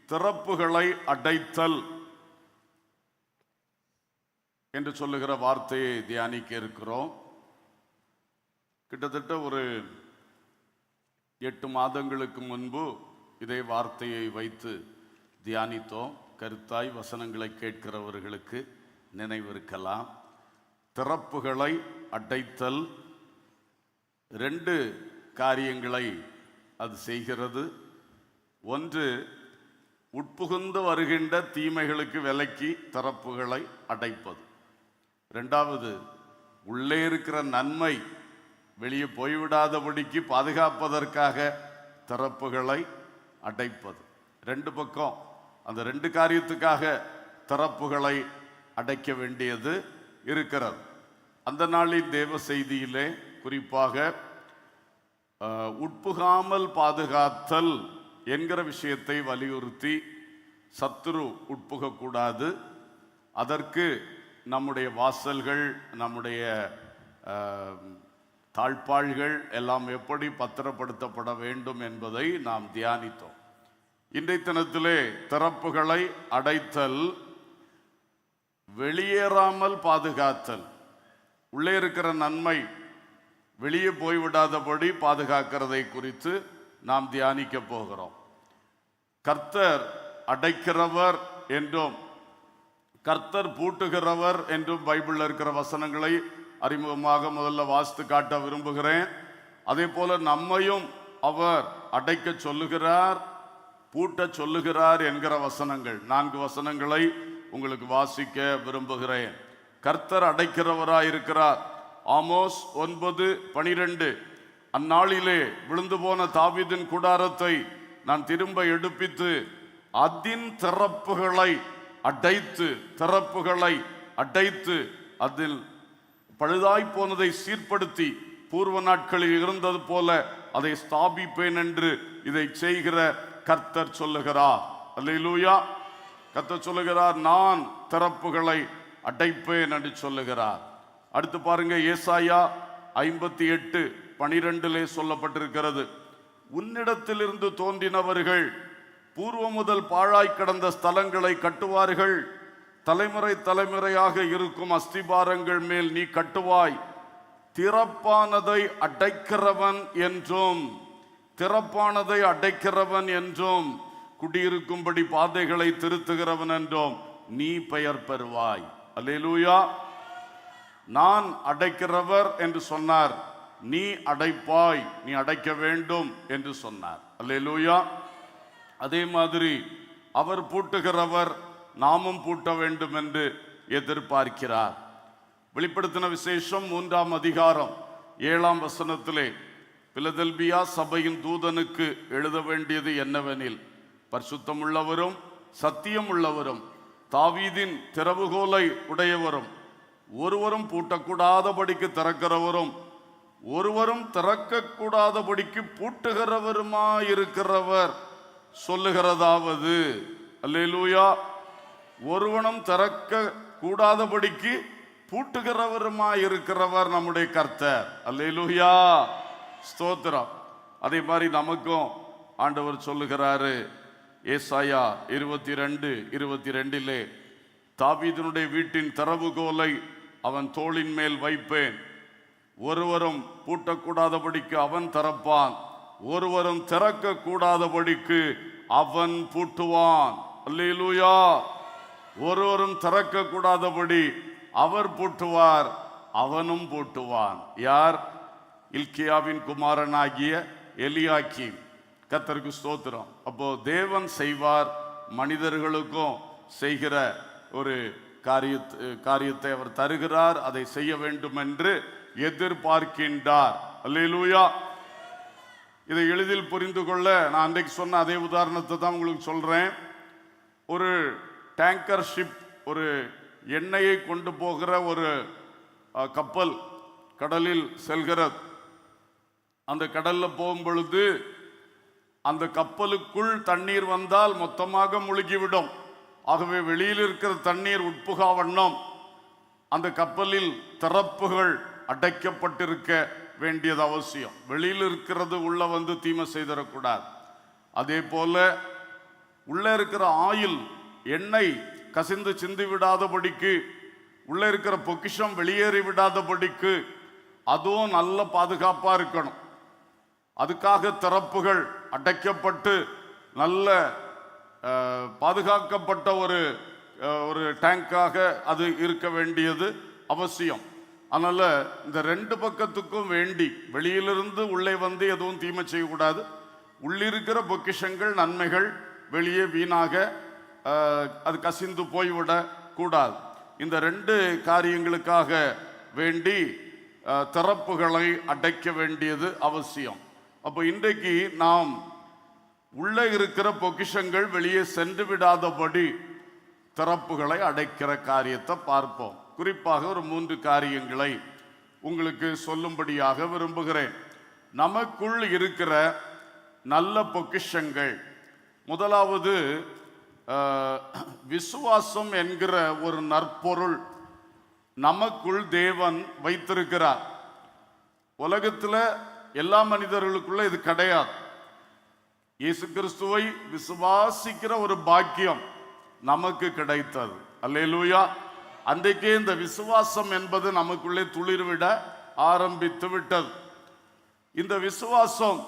திறப்புகளை அடைத்தல் என்று சொல்லுகிற வார்த்தையை தியானிக்க இருக்கிறோம். கிட்டத்தட்ட ஒரு 8 மாதங்களுக்கு முன்பு இதே வார்த்தையை வைத்து தியானித்தோம். கருத்தாய் வசனங்களை கேட்கிறவர்களுக்கு நினைவிருக்கலாம். திறப்புகளை அடைத்தல் 2 காரியங்களை அது செய்கிறது. ஒன்று, உட்புகுந்து வருகின்ற தீமைகளுக்கு விலக்கி திறப்புகளை அடைப்பது. 2வது, உள்ளே இருக்கிற நன்மை வெளியே போய்விடாதபடிக்கு பாதுகாப்பதற்காக திறப்புகளை அடைப்பது. 2 பக்கம் அந்த 2 காரியத்துக்காக திறப்புகளை அடைக்க வேண்டியது இருக்கிறது. அந்த நாளின் தேவ செய்தியிலே குறிப்பாக உட்புகாமல் பாதுகாத்தல் என்கிற விஷயத்தை வலியுறுத்தி, சத்துரு உட்புகக்கூடாது, அதற்கு நம்முடைய வாசல்கள், நம்முடைய தாழ்பாள்கள் எல்லாம் எப்படி பத்திரப்படுத்தப்பட வேண்டும் என்பதை நாம் தியானித்தோம். இன்றைய தினத்திலே திறப்புகளை அடைத்தல், வெளியேறாமல் பாதுகாத்தல், உள்ளே இருக்கிற நன்மை வெளியே போய்விடாதபடி பாதுகாக்கிறதை குறித்து நாம் தியானிக்க போகிறோம். கர்த்தர் அடைக்கிறவர் என்றும் கர்த்தர் பூட்டுகிறவர் என்றும் பைபிளில் இருக்கிற வசனங்களை அறிமுகமாக முதல்ல வாசித்து காட்ட விரும்புகிறேன். அதே போல நம்மையும் அவர் அடைக்க சொல்லுகிறார், பூட்ட சொல்லுகிறார் என்கிற வசனங்கள் 4 வசனங்களை உங்களுக்கு வாசிக்க விரும்புகிறேன். கர்த்தர் அடைக்கிறவராயிருக்கிறார். ஆமோஸ் 9:12, அந்நாளிலே விழுந்து போன தாவீதின் கூடாரத்தை நான் திரும்ப எடுப்பித்து அதின் திறப்புகளை அடைத்து அதில் பழுதாய் போனதை சீர்படுத்தி பூர்வ நாட்களில் இருந்தது போல அதை ஸ்தாபிப்பேன் என்று இதை செய்கிற கர்த்தர் சொல்லுகிறார். அல்லேலூயா. கர்த்தர் சொல்லுகிறார், நான் திறப்புகளை அடைப்பேன் என்று சொல்லுகிறார். அடுத்து பாருங்க, ஏசாயா 58:12 சொல்லப்பட்டிருக்கிறது, உன்னிடத்திலிருந்து தோன்றினவர்கள் பூர்வ முதல் பாழாய் கிடந்த ஸ்தலங்களை கட்டுவார்கள், தலைமுறை தலைமுறையாக இருக்கும் அஸ்திபாரங்கள் மேல் நீ கட்டுவாய், திறப்பானதை அடைக்கிறவன் என்றும் குடியிருக்கும்படி பாதைகளை திருத்துகிறவன் என்றும் நீ பெயர் பெறுவாய். அல்லேலூயா. நான் அடைக்கிறவர் என்று சொன்னார், நீ அடைப்பாய், நீ அடைக்க வேண்டும் என்று சொன்னார். அல்லேலூயா. அதே மாதிரி அவர் பூட்டுகிறவர், நாமும் பூட்ட வேண்டும் என்று எதிர்பார்க்கிறார். வெளிப்படுத்தின விசேஷம் 3ஆம் அதிகாரம் 7ஆம் வசனத்திலே, பிலதெல்பியா சபையின் தூதனுக்கு எழுத வேண்டியது என்னவெனில், பரிசுத்தம் உள்ளவரும் சத்தியம் உள்ளவரும் தாவீதின் திறவுகோலை உடையவரும் ஒருவரும் பூட்டக்கூடாதபடிக்கு திறக்கிறவரும் ஒருவரும் திறக்கக்கூடாதபடிக்கு பூட்டுகிறவருமாயிருக்கிறவர் சொல்லுகிறதாவது. அல்லேலூயா. ஒருவனும் திறக்க கூடாதபடிக்கு பூட்டுகிறவருமாயிருக்கிறவர் நம்முடைய கர்த்தர். அல்லேலூயா. ஸ்தோத்திரம். அதே மாதிரி நமக்கும் ஆண்டவர் சொல்லுகிறாரு, ஏசாயா 22:22, தாவீதினுடைய வீட்டின் திறவுகோலை அவன் தோளின் மேல் வைப்பேன், ஒருவரும் பூட்டக்கூடாதபடிக்கு அவன் திறப்பான், ஒருவரும் திறக்க கூடாதபடிக்கு அவன் பூட்டுவான். அல்லேலூயா. ஒருவரும் திறக்க கூடாதபடி அவர் பூட்டுவார், அவனும் பூட்டுவான். யார்? இல்கியாவின் குமாரனாகிய எலியாக்கீம். கர்த்தருக்கு ஸ்தோத்திரம். அப்போ தேவன் செய்வார், மனிதர்களுக்கும் செய்கிற ஒரு காரியத்தை அவர் தருகிறார், அதை செய்ய வேண்டும் என்று எதிர்பார்க்கின்றார். அல்லேலூயா. இதை எளிதில் புரிந்து கொள்ள நான் அன்றைக்கு சொன்ன அதே உதாரணத்தை தான் உங்களுக்கு சொல்றேன். ஒரு டேங்கர் ஷிப், ஒரு எண்ணெயை கொண்டு போகிற ஒரு கப்பல் கடலில் செல்கிறது. அந்த கடல்ல போகும் பொழுது அந்த கப்பலுக்குள் தண்ணீர் வந்தால் மொத்தமாக முழுகிவிடும். ஆகவே வெளியில் இருக்கிற தண்ணீர் உட்புகா வண்ணம் அந்த கப்பலில் திறப்புகள் அடைக்கப்பட்டிருக்க வேண்டியது அவசியம். வெளியில் இருக்கிறது உள்ள வந்து தீமை செய்திடக்கூடாது. அதே போல உள்ளே இருக்கிற ஆயில் எண்ணெய் கசிந்து சிந்தி விடாதபடிக்கு, உள்ளே இருக்கிற பொக்கிஷம் வெளியேறி விடாதபடிக்கு அதுவும் நல்ல பாதுகாப்பா இருக்கணும். அதுக்காக திறப்புகள் அடைக்கப்பட்டு நல்ல பாதுகாக்கப்பட்ட ஒரு டேங்காக அது இருக்க வேண்டியது அவசியம். அதனால இந்த ரெண்டு பக்கத்துக்கும் வேண்டி வெளியிலிருந்து உள்ளே வந்து எதுவும் தீமை செய்யக்கூடாது. உள்ளிருக்கிற பொக்கிஷங்கள் நன்மைகள் வெளியே வீணாக அது கசிந்து போய்விட கூடாது. இந்த ரெண்டு காரியங்களுக்காக வேண்டி திறப்புகளை அடைக்க வேண்டியது அவசியம். அப்போ இன்றைக்கு நாம் உள்ளே இருக்கிற பொக்கிஷங்கள் வெளியே சென்று விடாதபடி திறப்புகளை அடைக்கிற காரியத்தை பார்ப்போம். குறிப்பாக ஒரு 3 காரியங்களை உங்களுக்கு சொல்லும்படியாக விரும்புகிறேன். நமக்குள் இருக்கிற நல்ல பொக்கிஷங்கள், முதலாவது விசுவாசம் என்கிற ஒரு நற்பொருள் நமக்குள் தேவன் வைத்திருக்கிறார். உலகத்தில் எல்லா மனிதர்களுக்குள்ள இது கிடையாது. இயேசு கிறிஸ்துவை விசுவாசிக்கிற ஒரு பாக்கியம் நமக்கு கிடைத்தது. அல்லேலூயா. அன்றைக்கே இந்த விசுவாசம் என்பது நமக்குள்ளே துளிர்விட ஆரம்பித்து விட்டது. இந்த விசுவாசம்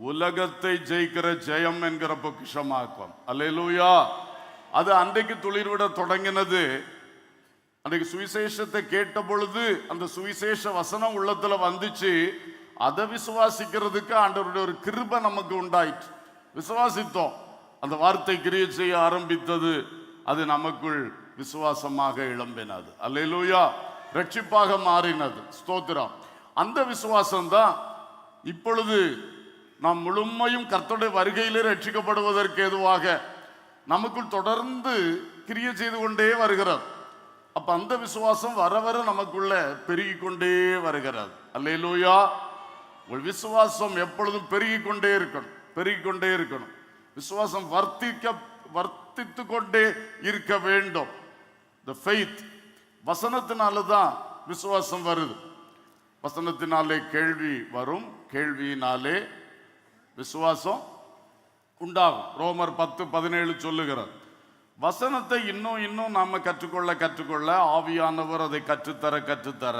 உலகத்தை ஜெயிக்கிற ஜெயம் என்கிற பொக்கிஷமாக்கும். அல்லேலூயா. அது அன்றைக்கு துளிர்விட தொடங்கினது. அன்றைக்கு சுவிசேஷத்தை கேட்ட பொழுது அந்த சுவிசேஷ வசனம் உள்ளத்துல வந்துச்சு. அதை விசுவாசிக்கிறதுக்கு ஆண்டவருடைய ஒரு கிருபை நமக்கு உண்டாயிற்று. விசுவாசித்தோம், அந்த வார்த்தை கிரியை செய்ய ஆரம்பித்தது. அது நமக்குள் விசுவாசமாக எழும்பினது. அல்லேலூயா. ரட்சிப்பாக மாறினது. ஸ்தோத்திரம். அந்த விசுவாசம் தான் இப்பொழுது நாம் முழுமையும் கர்த்தருடைய வருகையிலே ரட்சிக்கப்படுவதற்கு ஏதுவாக நமக்குள் தொடர்ந்து கிரியை செய்து கொண்டே வருகிறது. அப்ப அந்த விசுவாசம் வர வர நமக்குள்ள பெருகி கொண்டே வருகிறது. அல்லேலூயா. உங்கள் விசுவாசம் எப்பொழுதும் பெருகி கொண்டே இருக்கணும், பெருகி கொண்டே இருக்கணும். விசுவாசம் வர்த்தித்து கொண்டே இருக்க வேண்டும். The faith, வசனத்தினால தான் விசுவாசம் வருது. வசனத்தினாலே கேள்வி வரும், கேள்வியினாலே விசுவாசம் உண்டாகும். ரோமர் 10:17 சொல்லுகிறார். வசனத்தை இன்னும் நாம கற்றுக்கொள்ள ஆவியானவர் அதை கற்றுத்தர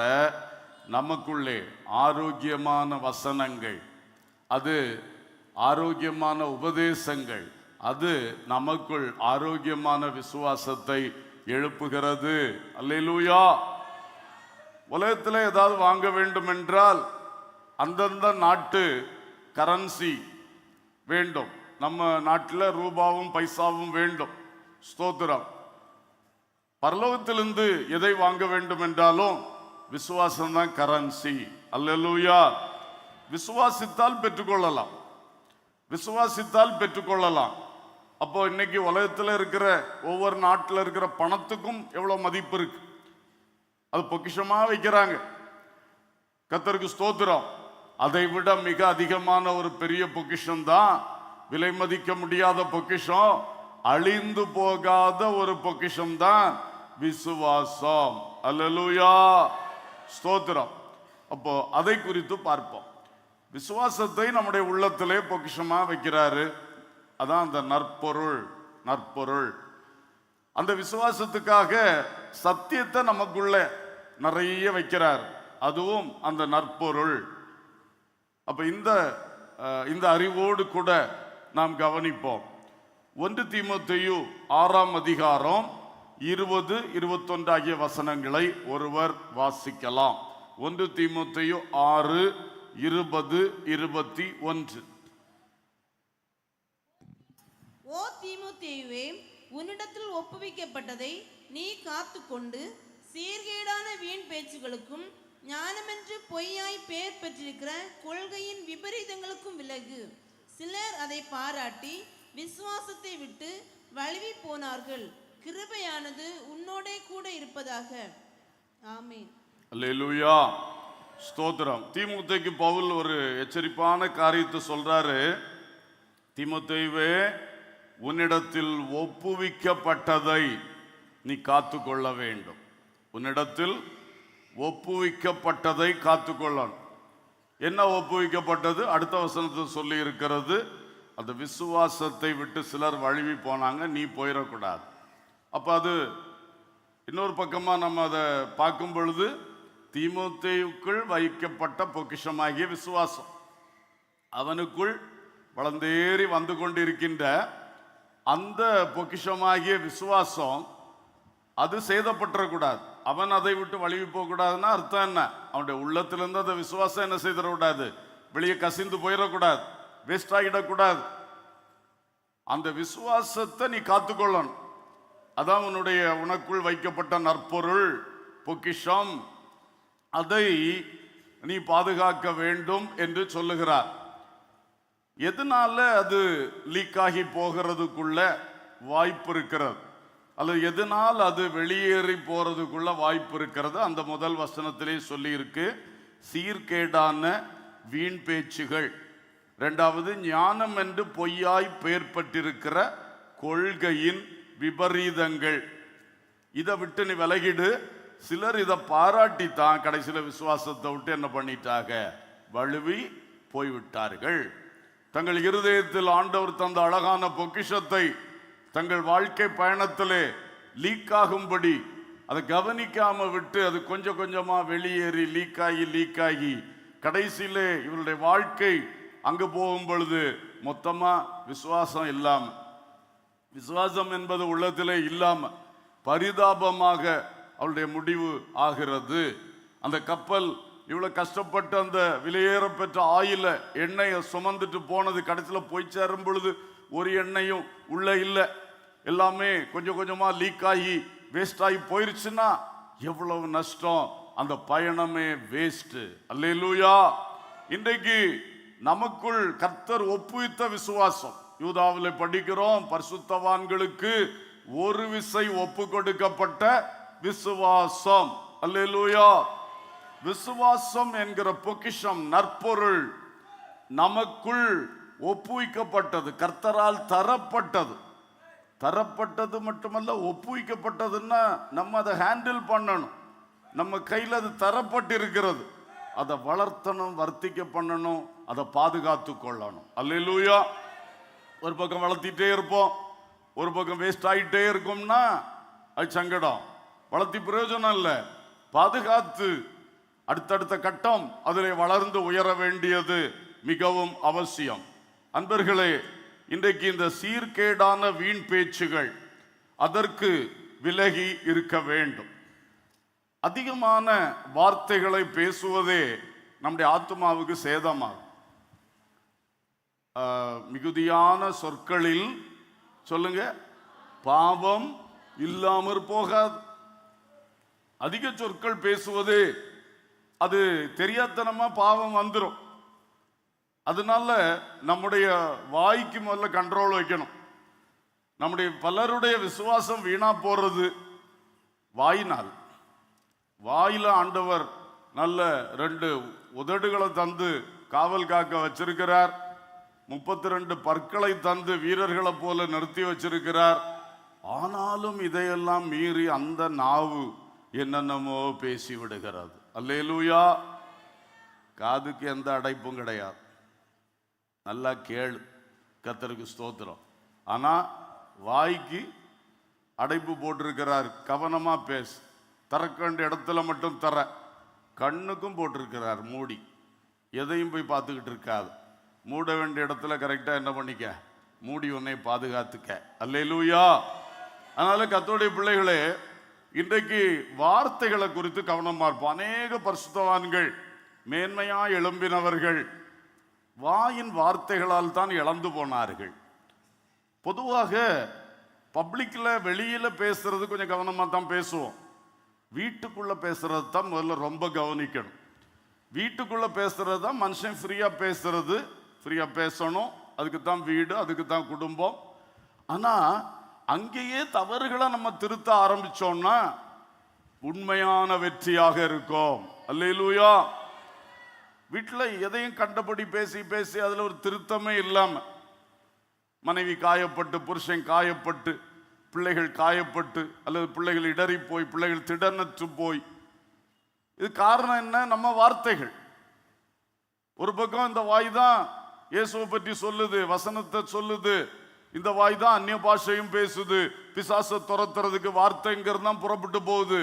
நமக்குள்ளே ஆரோக்கியமான வசனங்கள், அது ஆரோக்கியமான உபதேசங்கள், அது நமக்குள் ஆரோக்கியமான விசுவாசத்தை எழுப்புகிறது. அல்லேலூயா. உலகத்தில் ஏதாவது வாங்க வேண்டும் என்றால் அந்தந்த நாட்டு கரன்சி வேண்டும். நம்ம நாட்டில் ரூபாவும் பைசாவும் வேண்டும். ஸ்தோத்திரம். பரலோகத்திலிருந்து எதை வாங்க வேண்டும் என்றாலும் விசுவாசம் தான் கரன்சி. அல்லேலூயா. விசுவாசித்தால் பெற்றுக்கொள்ளலாம், விசுவாசித்தால் பெற்றுக்கொள்ளலாம். அப்போ இன்னைக்கு உலகத்தில் இருக்கிற ஒவ்வொரு நாட்டில் இருக்கிற பணத்துக்கும் எவ்வளவு மதிப்பு இருக்கு. அது பொக்கிஷமா வைக்கிறாங்க. கர்த்தருக்கு ஸ்தோத்திரம். அதை விட மிக அதிகமான ஒரு பெரிய பொக்கிஷம் தான், விலை மதிக்க முடியாத பொக்கிஷம், அழிந்து போகாத ஒரு பொக்கிஷம் தான் விசுவாசம். அல்லேலூயா. ஸ்தோத்திரம். அப்போ அதை குறித்து பார்ப்போம். விசுவாசத்தை நம்முடைய உள்ளத்திலே பொக்கிஷமா வைக்கிறாரு. அதான் அந்த நற்பொருள். அந்த விசுவாசத்துக்காக சத்தியத்தை நமக்குள்ள நிறைய வைக்கிறார். அதுவும் அந்த நற்பொருள். அப்ப இந்த அறிவோடு கூட நாம் கவனிப்போம். 1 தீமோத்தேயு 6ஆம் அதிகாரம் 20, 21 ஆகிய வசனங்களை ஒருவர் வாசிக்கலாம். 1 தீமோத்தேயு 6, 20, 21. ஓ தீமோத்தேயுவே, உன்னிடத்தில் ஒப்புவிக்கப்பட்டதை நீ காத்துக்கொண்டு சீர்கேடான வீண் பேச்சுகளுக்கும் ஞானமென்று பொய்யாய் பேர் பெற்றிருக்கிற கொள்கையின் விபரீதங்களுக்கும் விலகு. சிலர் அதை பாராட்டி விசுவாசத்தை விட்டு வழுவி போனார்கள். கிருபையானது உன்னோடே கூட இருப்பதாக. ஆமென். அல்லேலூயா. ஸ்தோத்திரம். தீமோத்தேயுக்கு பவுல் ஒரு எச்சரிப்பான காரியத்தை சொல்றாரு. தீமோத்தேயுவே, உன்னிடத்தில் ஒப்புவிக்கப்பட்டதை நீ காத்துக்கொள்ள வேண்டும். உன்னிடத்தில் ஒப்புவிக்கப்பட்டதை காத்துக்கொள்ளணும். என்ன ஒப்புவிக்கப்பட்டது? அடுத்த வசனத்தில் சொல்லி இருக்கிறது. அந்த விசுவாசத்தை விட்டு சிலர் வழுவி போனாங்க, நீ போயிடக்கூடாது. அப்ப அது இன்னொரு பக்கமா நம்ம அதை பார்க்கும் பொழுது தீமோத்தேயுக்குள் வைக்கப்பட்ட பொக்கிஷமாகிய விசுவாசம், அவனுக்குள் வளர்ந்தேறி வந்து கொண்டிருக்கின்ற அந்த பொக்கிஷமாகிய விசுவாசம் அது சேதப்பட்டுறக்கூடாது. அவன் அதை விட்டு வழுவி போகக்கூடாதுன்னா அர்த்தம் என்ன? அவனுடைய உள்ளத்திலிருந்து அந்த விசுவாசம் என்ன செய்திடக்கூடாது, வெளியே கசிந்து போயிடக்கூடாது, வேஸ்ட் ஆகிடக்கூடாது. அந்த விசுவாசத்தை நீ காத்துக்கொள்ளணும். அதான் உனக்குள் வைக்கப்பட்ட நற்பொருள் பொக்கிஷம், அதை நீ பாதுகாக்க வேண்டும் என்று சொல்லுகிறார். எதனால அது லீக் ஆகி போகிறதுக்குள்ள வாய்ப்பு இருக்கிறது, அல்லது எதனால் அது வெளியேறி போறதுக்குள்ள வாய்ப்பு இருக்கிறது? அந்த முதல் வசனத்திலே சொல்லி இருக்கு, சீர்கேடான வீண் பேச்சுகள். இரண்டாவது, ஞானம் என்று பொய்யாய் பெயர்பட்டிருக்கிற கொள்கையின் விபரீதங்கள். இதை விட்டு நீ விலகிடு. சிலர் இதை பாராட்டித்தான் கடைசியில் விசுவாசத்தை விட்டு என்ன பண்ணிட்டாங்க, வழுவி போய்விட்டார்கள். தங்கள் இருதயத்தில் ஆண்டவர் தந்த அழகான பொக்கிஷத்தை தங்கள் வாழ்க்கை பயணத்திலே லீக் ஆகும்படி அதை கவனிக்காம விட்டு அது கொஞ்சம் கொஞ்சமா வெளியேறி லீக் ஆகி கடைசியிலே இவருடைய வாழ்க்கை அங்கு போகும் பொழுது மொத்தமா விசுவாசம் இல்லாம, விசுவாசம் என்பது உள்ளத்திலே இல்லாம பரிதாபமாக அவளுடைய முடிவு ஆகிறது. அந்த கப்பல் இவ்வளவு கஷ்டப்பட்டு அந்த விலையேற பெற்ற ஆயில எண்ணெயை சுமந்துட்டு போனது, கடைசியில் போய் சேரும் பொழுது ஒரு எண்ணெயும் உள்ள இல்லை, எல்லாமே கொஞ்சம் கொஞ்சமா லீக் ஆகி வேஸ்ட் ஆகி போயிருச்சுன்னா எவ்வளவு நஷ்டம், அந்த பயணமே வேஸ்ட். அல்லேலூயா. இன்றைக்கு நமக்குள் கர்த்தர் ஒப்புவித்த விசுவாசம், யூதாவிலே படிக்கிறோம், பரிசுத்தவான்களுக்கு ஒரு விசை ஒப்பு கொடுக்கப்பட்ட விசுவாசம். அல்லேலூயா. விசுவாசம் என்கிற பொக்கிஷம், நற்பொருள் நமக்குள் ஒப்புவிக்கப்பட்டது, கர்த்தரால் தரப்பட்டது. தரப்பட்டது மட்டுமல்ல, ஒப்புவிக்கப்பட்டதுன்னா நம்ம அதை ஹேண்டில் பண்ணணும். நம்ம கையில் அது தரப்பட்டு இருக்கிறது, அதை வளர்த்தணும், வர்த்திக்க பண்ணணும், அதை பாதுகாத்து கொள்ளணும். அல்லேலூயா. ஒரு பக்கம் வளர்த்திட்டே இருப்போம், ஒரு பக்கம் வேஸ்ட் ஆகிட்டே இருக்கும்னா அது சங்கடம். வளர்த்தி பிரயோஜனம் இல்லை, பாதுகாத்து அடுத்தடுத்த கட்டம் அதில் வளர்ந்து உயர வேண்டியது மிகவும் அவசியம். அன்பர்களே, இன்றைக்கு இந்த சீர்கேடான வீண் பேச்சுகள் அதற்கு விலகி இருக்க வேண்டும். அதிகமான வார்த்தைகளை பேசுவதே நம்முடைய ஆத்மாவுக்கு சேதமாகும். மிகுதியான சொற்களில் சொல்லுங்க, பாவம் இல்லாமற் போகாது. அதிக சொற்கள் பேசுவது அது தெரியாதனமா பாவம் வந்துடும். அதனால நம்முடைய வாய்க்கு முதல்ல கண்ட்ரோல் வைக்கணும். நம்முடைய பலருடைய விசுவாசம் வீணா போறது வாயினால். வாயில ஆண்டவர் நல்ல 2 உதடுகளை தந்து காவல் காக்க வச்சிருக்கிறார், 32 பற்களை தந்து வீரர்களை போல நிறுத்தி வச்சிருக்கிறார். ஆனாலும் இதையெல்லாம் மீறி அந்த நாவு என்னென்னமோ பேசி விடுகிறது. அல்லேலூயா. காதுக்கு எந்த அடைப்பும் கிடையாது, நல்லா கேளு, கர்த்தருக்கு ஸ்தோத்திரம். ஆனா வாய்க்கு அடைப்பு போட்டிருக்கிறார், கவனமா பேசு, திறக்க வேண்டிய இடத்துல மட்டும் தர. கண்ணுக்கும் போட்டிருக்கிறார் மூடி, எதையும் போய் பார்த்துக்கிட்டு இருக்காது. மூட வேண்டிய இடத்துல கரெக்டா என்ன பண்ணிக்க, மூடி உன்னை பாதுகாத்துக்க. அல்லேலூயா. அதனால கர்த்தருடைய பிள்ளைகளே, இன்றைக்கு வார்த்தைகளை குறித்து கவனமா இருப்போம். அநேக பரிசுத்தவான்கள், மேன்மையா எழும்பினவர்கள் வாயின் வார்த்தைகளால் தான் இழந்து போனார்கள். பொதுவாக பப்ளிக்ல வெளியில பேசுறது கொஞ்சம் கவனமா தான் பேசுவோம். வீட்டுக்குள்ள பேசுறது தான் முதல்ல ரொம்ப கவனிக்கணும். வீட்டுக்குள்ள பேசுறது தான் மனுஷன் ஃப்ரீயா பேசுறது, ஃப்ரீயா பேசணும். அதுக்கு தான் வீடு, அதுக்கு தான் குடும்பம். ஆனா அங்கேயே தவறுகளை நம்ம திருத்த ஆரம்பிச்சோம்னா உண்மையான வெற்றியாக இருக்கும். அல்லேலூயா. வீட்டில் எதையும் கண்டபடி பேசி பேசி அதில் ஒரு திருத்தமே இல்லாம மனைவி காயப்பட்டு, புருஷன் காயப்பட்டு, பிள்ளைகள் காயப்பட்டு, அல்லது பிள்ளைகள் இடறி போய், பிள்ளைகள் திடனற்று போய், இது காரணம் என்ன? நம்ம வார்த்தைகள். ஒரு பக்கம் இந்த வாய் தான் இயேசுவை பற்றி சொல்லுது, வசனத்தை சொல்லுது. இந்த வாய் தான் அந்நிய பாஷையும் பேசுது, பிசாசை துரத்துறதுக்கு வார்த்தைங்கிறது தான் புறப்பட்டு போகுது.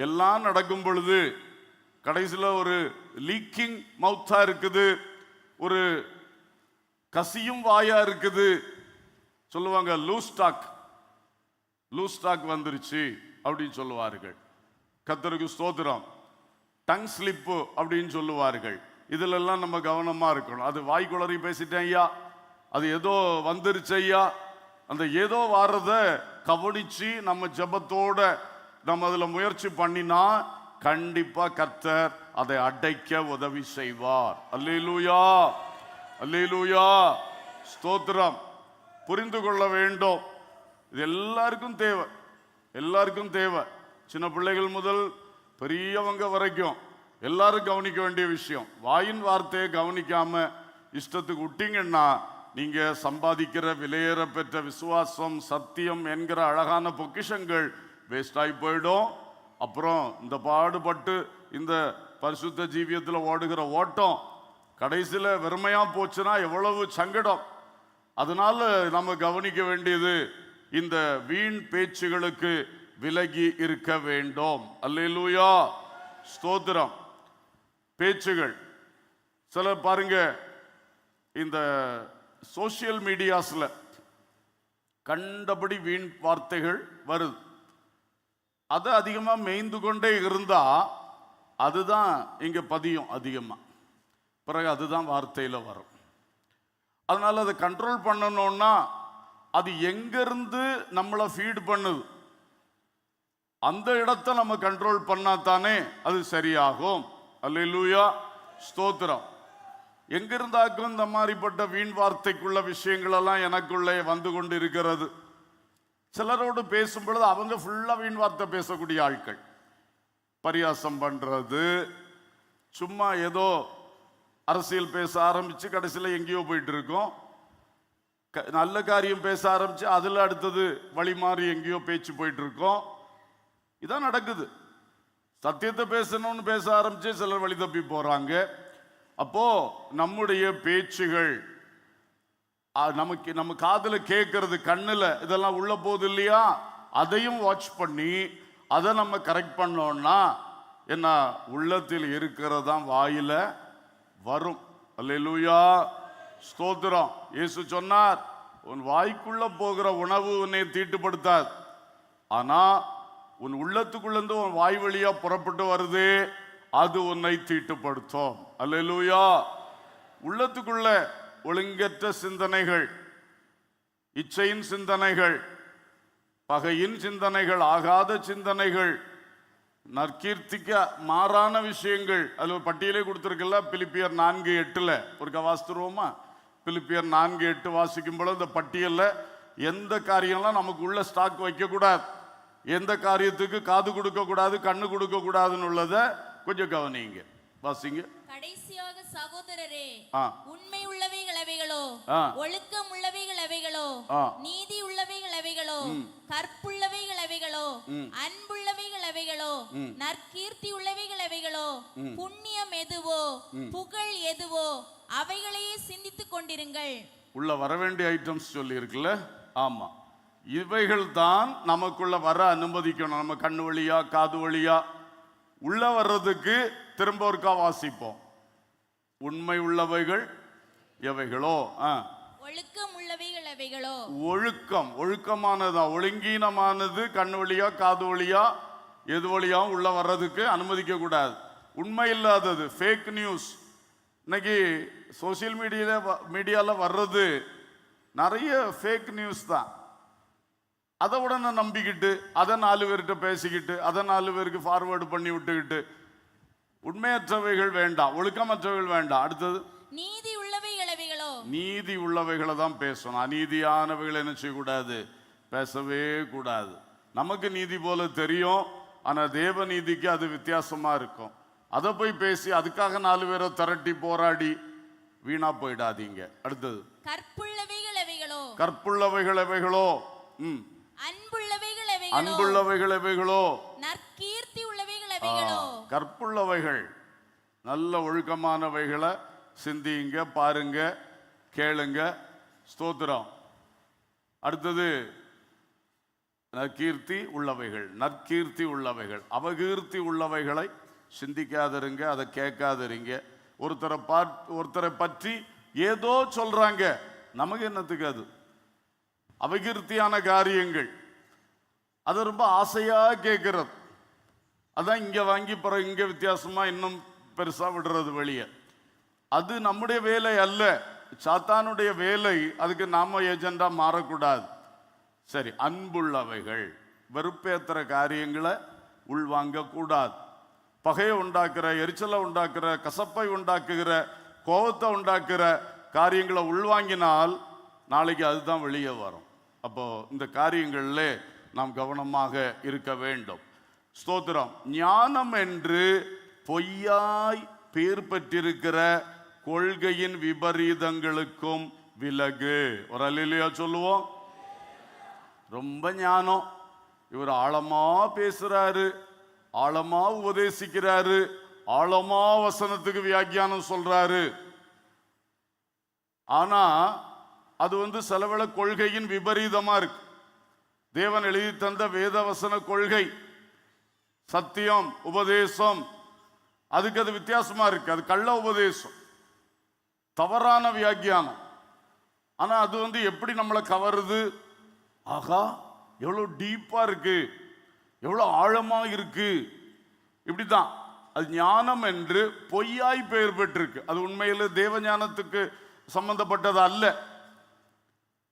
எல்லாம் நடக்கும் பொழுது கடைசியில் ஒரு லீக்கிங் மவுத்தா இருக்குது, ஒரு கசியும் வாயா இருக்குது. சொல்லுவாங்க லூஸ் ஸ்டாக் வந்துருச்சு அப்படின்னு சொல்லுவார்கள். கர்த்தருக்கு ஸ்தோத்திரம். டங் ஸ்லிப்பு அப்படின்னு சொல்லுவார்கள். இதிலெல்லாம் நம்ம கவனமா இருக்கணும். அது வாய்க்குளறி பேசிட்டேன் ஐயா, அது ஏதோ வந்துருச்சு ஐயா, அந்த ஏதோ வாரத கவனிச்சு நம்ம ஜெபத்தோட நம்ம அதுல முயற்சி பண்ணினா கண்டிப்பா கர்த்தர் அதை அடைக்க உதவி செய்வார். அல்லேலூயா, அல்லேலூயா, ஸ்தோத்திரம். புரிந்து கொள்ள வேண்டும், இது எல்லாருக்கும் தேவை, எல்லாருக்கும் தேவை. சின்ன பிள்ளைகள் முதல் பெரியவங்க வரைக்கும் எல்லாரும் கவனிக்க வேண்டிய விஷயம். வாயின் வார்த்தையை கவனிக்காம இஷ்டத்துக்கு விட்டீங்கன்னா நீங்க சம்பாதிக்கிற விலையேற பெற்ற விசுவாசம், சத்தியம் என்கிற அழகான பொக்கிஷங்கள் வேஸ்ட் ஆகி போயிடும். அப்புறம் இந்த பாடுபட்டு இந்த பரிசுத்த ஜீவியத்தில் ஓடுகிற ஓட்டம் கடைசியில் வெறுமையா போச்சுன்னா எவ்வளவு சங்கடம். அதனால நம்ம கவனிக்க வேண்டியது, இந்த வீண் பேச்சுகளுக்கு விலகி இருக்க வேண்டும். அல்லேலூயா, ஸ்தோத்திரம். பேச்சுகள் சில பாருங்க, இந்த சோசியல் மீடியாஸ்ல கண்டபடி வீண் வார்த்தைகள் வருது. அது அதிகமா மேய்ந்து கொண்டே இருந்தா அதுதான் இங்க பதியும் அதிகமா, பிறகு அதுதான் வார்த்தையில வரும். அதனால அதை கண்ட்ரோல் பண்ணணும்னா அது எங்கிருந்து நம்மளை ஃபீட் பண்ணுது அந்த இடத்தை நம்ம கண்ட்ரோல் பண்ணா தானே அது சரியாகும். அல்லேலூயா, ஸ்தோத்திரம். எங்கிருந்தாக்கும் இந்த மாதிரிப்பட்ட வீண் வார்த்தைக்குள்ள விஷயங்கள் எல்லாம் எனக்குள்ளே வந்து கொண்டு இருக்கிறது. சிலரோடு பேசும் பொழுது அவங்க ஃபுல்லா வீண் வார்த்தை பேசக்கூடிய ஆட்கள், பரியாசம் பண்றது, சும்மா ஏதோ அரசியல் பேச ஆரம்பிச்சு கடைசியில் எங்கேயோ போயிட்டு இருக்கோம். நல்ல காரியம் பேச ஆரம்பிச்சு அதுல அடுத்தது வழி மாறி எங்கேயோ பேச்சு போயிட்டு இருக்கோம். இதான் நடக்குது. சத்தியத்தை பேசணும்னு பேச ஆரம்பிச்சு சிலர் வழி தப்பி போறாங்க. அப்போ நம்முடைய பேச்சுகள் நமக்கு நம்ம காதுல கேட்கறது, கண்ணுல இதெல்லாம் உள்ள போகுது இல்லையா, அதையும் வாட்ச் பண்ணி அதை நம்ம கரெக்ட் பண்ணோம்னா என்ன, உள்ளத்தில் இருக்கிறதான் வாயில வரும். அல்லேலூயா, ஸ்தோத்திரம். இயேசு சொன்னார், உன் வாய்க்குள்ள போகிற உணவு உன்னை தீட்டுப்படுத்தாது, ஆனா உன் உள்ளத்துக்குள்ளேருந்து உன் வாய் வழியா புறப்பட்டு வருது, அது உன்னை தீட்டுப்படுத்தும். அல்லேலூயா. உள்ளத்துக்குள்ள ஒழுங்கற்ற சிந்தனைகள், இச்சையின் சிந்தனைகள், பகையின் சிந்தனைகள், ஆகாத சிந்தனைகள், நற்கீர்த்திக்க மாறான விஷயங்கள், அதுல பட்டியலே கொடுத்திருக்கல. பிலிப்பியர் 4:8 ஒரு வாசித்துருவோமா? பிலிப்பியர் 4:8 வாசிக்கும் பொழுது இந்த பட்டியல்ல எந்த காரியம்லாம் நமக்கு உள்ள ஸ்டாக் வைக்க கூடாது, எந்த காரியத்துக்கு காது கொடுக்க கூடாது, கண்ணு கொடுக்க கூடாதுன்னு உள்ளத கொஞ்சம் கவனிங்க, வாசிங்க. கடைசியாக சகோதரரே, உண்மை உள்ளவைகள் எவைகளோ, ஒழுக்கம் உள்ளவைகள் எவைகளோ, நீதி உள்ளவைகள் எவைகளோ, கற்புள்ளவைகள் எவைகளோ, அன்புள்ளவைகள் எவைகளோ, நற்கீர்த்தி உள்ளவைகள் எவைகளோ, புண்ணியம் எதுவோ, புகழ் எதுவோ, அவைகளையே சிந்தித்துக் கொண்டிருங்கள். உள்ள வர வேண்டிய ஐட்டம்ஸ் சொல்லி இருக்குல்ல. ஆமா, இவைகள் தான் நமக்குள்ள வர அனுமதிக்கணும். நம்ம கண்ணு வழியா காது வழியா உள்ள வர்றதுக்கு திரும்ப ஒருக்கா வாசிப்போம். உண்மை உள்ளவைகள் எவைகளோ, ஒழுக்கம் உள்ளவைகள் எவைகளோ. ஒழுக்கம், ஒழுக்கமானதா, ஒழுங்கீனமானது கண்ணு வழியா காது வழியா எது வழியாவும் உள்ள வர்றதுக்கு அனுமதிக்க கூடாது. உண்மை இல்லாதது, ஃபேக் நியூஸ், இன்னைக்கு சோசியல் மீடியால வர்றது நிறைய ஃபேக் நியூஸ் தான். அதை உடனே நம்பிக்கிட்டு அதை 4 பேர்கிட்ட பேசிக்கிட்டு அதை 4 பேருக்கு ஃபார்வேர்டு பண்ணி விட்டுக்கிட்டு உண்மையற்றவைகள் வேண்டாம், ஒழுக்கமற்றவைகள் வேண்டாம். அடுத்தது நீதி உள்ளவைகள் எவைகளோ. நீதி உள்ளவைகளை தான் பேசணும். அநீதியானவைகளை என்ன செய்யக்கூடாது, பேசவே கூடாது. நமக்கு நீதி போல தெரியும், ஆனா தேவ நீதிக்கு அது வித்தியாசமா இருக்கும். அதை போய் பேசி அதுக்காக 4 பேரை திரட்டி போராடி வீணா போயிடாதீங்க. அடுத்தது கற்புள்ளவைகள் எவைகளோ. கற்புள்ளவைகள் எவைகளோ, அன்புள்ளவைகள் எவைகளோ. அன்புள்ளவைகள் எவைகளோ, நற்கீர்த்தி உள்ளவைகள் எவைகளோ. கற்புள்ளவைகள் நல்ல ஒழுக்கமானவைகளை சிந்திங்க, பாருங்க. கேளுங்க. ஸ்தோத்திரம். அடுத்தது நற்கீர்த்தி உள்ளவைகள், நற்கீர்த்தி உள்ளவைகள். அபகீர்த்தி உள்ளவைகளை சிந்திக்காதிருங்க, அதை கேட்காதிருங்க. ஒருத்தரை பற்றி ஏதோ சொல்றாங்க, நமக்கு என்னத்துக்கு அது? அபகீர்த்தியான காரியங்கள் அது ரொம்ப ஆசையா கேட்கறது. அதான் இங்க வாங்கி பிறகு இங்க வித்தியாசமா இன்னும் பெருசா விடுறது வெளியே. அது நம்முடைய வேலை அல்ல, சாத்தானுடைய வேலை. அதுக்கு நாம ஏஜெண்டா மாறக்கூடாது. சரி, அன்புள்ளவைகள், வெறுப்பேத்துற காரியங்களை உள்வாங்க கூடாது. பகையை உண்டாக்குற, எரிச்சலை உண்டாக்குற, கசப்பை உண்டாக்குகிற, கோபத்தை உண்டாக்குற காரியங்களை உள்வாங்கினால் நாளைக்கு அதுதான் வெளியே வரும். அப்போ இந்த காரியங்களில் நாம் கவனமாக இருக்க வேண்டும். ஸ்தோத்திரம். ஞானம் என்று பொய்யாய் பேர் பெற்றிருக்கிற கொள்கையின் விபரீதங்களுக்கும் விலகு. ஒரு அல்லேலூயா சொல்லுவோம். ரொம்ப ஞானம், இவர் ஆழமா பேசுறாரு, ஆழமா உபதேசிக்கிறாரு, ஆழமா வசனத்துக்கு வியாக்கியானம் சொல்றாரு. ஆனா அது சிலவேளை கொள்கையின் விபரீதமா இருக்கு. தேவன் எழுதி தந்த வேத வசன கொள்கை, சத்தியம், உபதேசம், அதுக்கு அது வித்தியாசமா இருக்கு. அது கள்ள உபதேசம், தவறான வியாக்கியானம். ஆனா அது எப்படி நம்மளை கவருது? ஆகா, எவ்வளவு டீப்பா இருக்கு, எவ்வளவு ஆழமா இருக்கு. இப்படிதான் அது ஞானம் என்று பொய்யாய் பெயர் பெற்றிருக்கு. அது உண்மையில தேவ ஞானத்துக்கு சம்பந்தப்பட்டது அல்ல.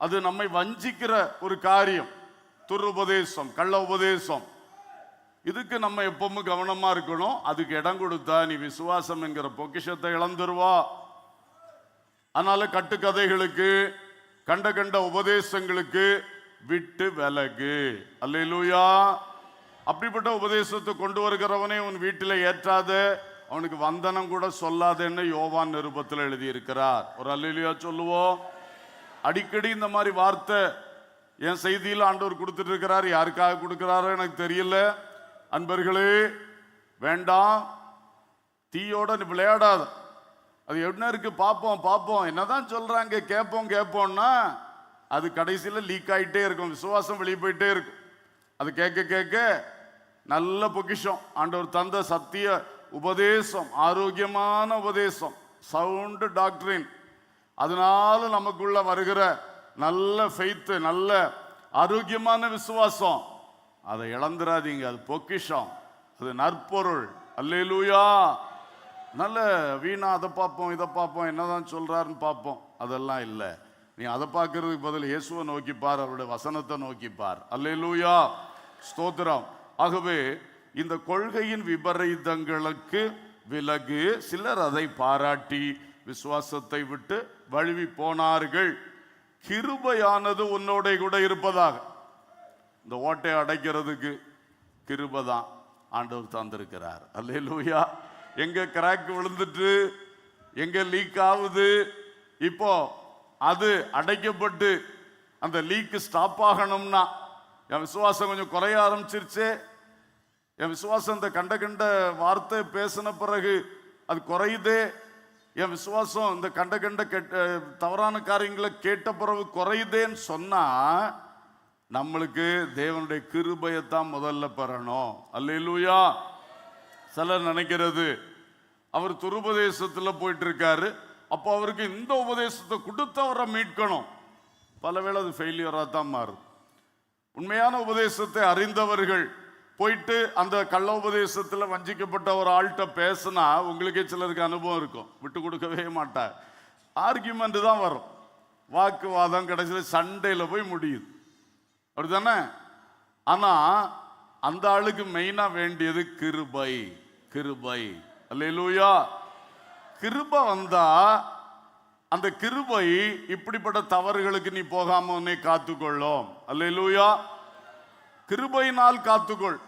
அது நம்மை வஞ்சிக்கிற ஒரு காரியம், துருபதேசம், கள்ள உபதேசம். இதுக்கு நம்ம எப்பவும் கவனமா இருக்கணும். அதுக்கு இடம் கொடுத்தா நீ விசுவாசம் என்கிற பொக்கிஷத்தை இழந்துருவா. அதனால கட்டுக்கதைகளுக்கு, கண்ட கண்ட உபதேசங்களுக்கு விட்டு விலகு. அல்லேலூயா. அப்படிப்பட்ட உபதேசத்தை கொண்டு வருகிறவனே உன் வீட்டில் ஏற்றாத, அவனுக்கு வந்தனம் கூட சொல்லாதேன்னு யோவான் நிருபத்தில் எழுதியிருக்கிறார். ஒரு அல்லேலூயா சொல்லுவோம். அடிக்கடி இந்த மாதிரி வார்த்தை என் செய்தியில் ஆண்டவர் கொடுத்துட்டு இருக்கிறார். யாருக்காக கொடுக்கிறாரோ எனக்கு தெரியல. அன்பர்களே, வேண்டாம், தீயோட விளையாடாத. அது என்ன இருக்கு பார்ப்போம் பார்ப்போம், என்னதான் சொல்றாங்க கேட்போம் கேட்போம்னா அது கடைசியில் லீக் ஆகிட்டே இருக்கும். விசுவாசம் வெளியே போயிட்டே இருக்கும். அது கேட்க கேட்க நல்ல பொக்கிஷம், ஆண்டவர் தந்த சத்திய உபதேசம், ஆரோக்கியமான உபதேசம், சவுண்ட் டாக்டரின். அதனால நமக்குள்ள வருகிற நல்ல ஃபெய்த், நல்ல ஆரோக்கியமான விசுவாசம், அதை இழந்துராதீங்க. அது பொக்கிஷம், அது நற்பொருள். அல்லேலூயா. நல்ல வீணா அதை பார்ப்போம் இதை பார்ப்போம், என்னதான் சொல்றாருன்னு பார்ப்போம், அதெல்லாம் இல்லை. நீ அதை பார்க்கறதுக்கு பதில் இயேசுவை நோக்கிப்பார், அவருடைய வசனத்தை நோக்கிப்பார். அல்லேலூயா. ஸ்தோத்திரம். ஆகவே இந்த கொள்கையின் விபரீதங்களுக்கு விலகு. சிலர் அதை பாராட்டி விசுவாசத்தை விட்டு வழுவி போனார்கள். கிருபையானது உன்னோட கூட இருப்பதாக. இந்த ஓட்டையை அடைக்கிறதுக்கு கிருபைதான் ஆண்டவர் தந்திருக்கிறார். அல்லேலூயா. எங்க கிராக் விழுந்துட்டு, எங்க லீக் ஆகுது, இப்போ அது அடைக்கப்பட்டு அந்த லீக் ஸ்டாப் ஆகணும்னா, என் விசுவாசம் கொஞ்சம் குறைய ஆரம்பிச்சிருச்சு, என் விசுவாசம் இந்த கண்ட கண்ட வார்த்தை பேசின பிறகு அது குறையுதே, என் விசுவாசம் இந்த கண்ட கண்ட தவறான காரியங்களை கேட்ட பிறகு குறையுதேன்னு சொன்னா நம்மளுக்கு தேவனுடைய கிருபையத்தான் முதல்ல பெறணும். அல்லேலூயா. சிலர் நினைக்கிறது அவர் துருபதேசத்தில் போயிட்டு இருக்காரு, அப்போ அவருக்கு இந்த உபதேசத்தை கொடுத்து அவரை மீட்கணும். பலவேளை அது ஃபெயிலியராக தான் மாறும். உண்மையான உபதேசத்தை அறிந்தவர்கள் போயிட்டு அந்த கள்ள உபதேசத்தில் வஞ்சிக்கப்பட்ட ஒரு ஆள்கிட்ட பேசினா உங்களுக்கே சிலருக்கு அனுபவம் இருக்கும், விட்டு கொடுக்கவே மாட்டார். ஆர்கியூமெண்ட் தான் வரும், வாக்குவாதம், கடைசியில் சண்டையில் போய் முடியுது. அப்படிதானே? ஆனா அந்த ஆளுக்கு மெயினா வேண்டியது கிருபை. கிருபை. அல்லேலூயா. கிருபை வந்தா அந்த கிருபை இப்படிப்பட்ட தவறுகளுக்கு நீ போகாம உன்னை காத்துக்கொள்ளும். அல்லேலூயா. கிருபையினால் காத்துக்கொள்,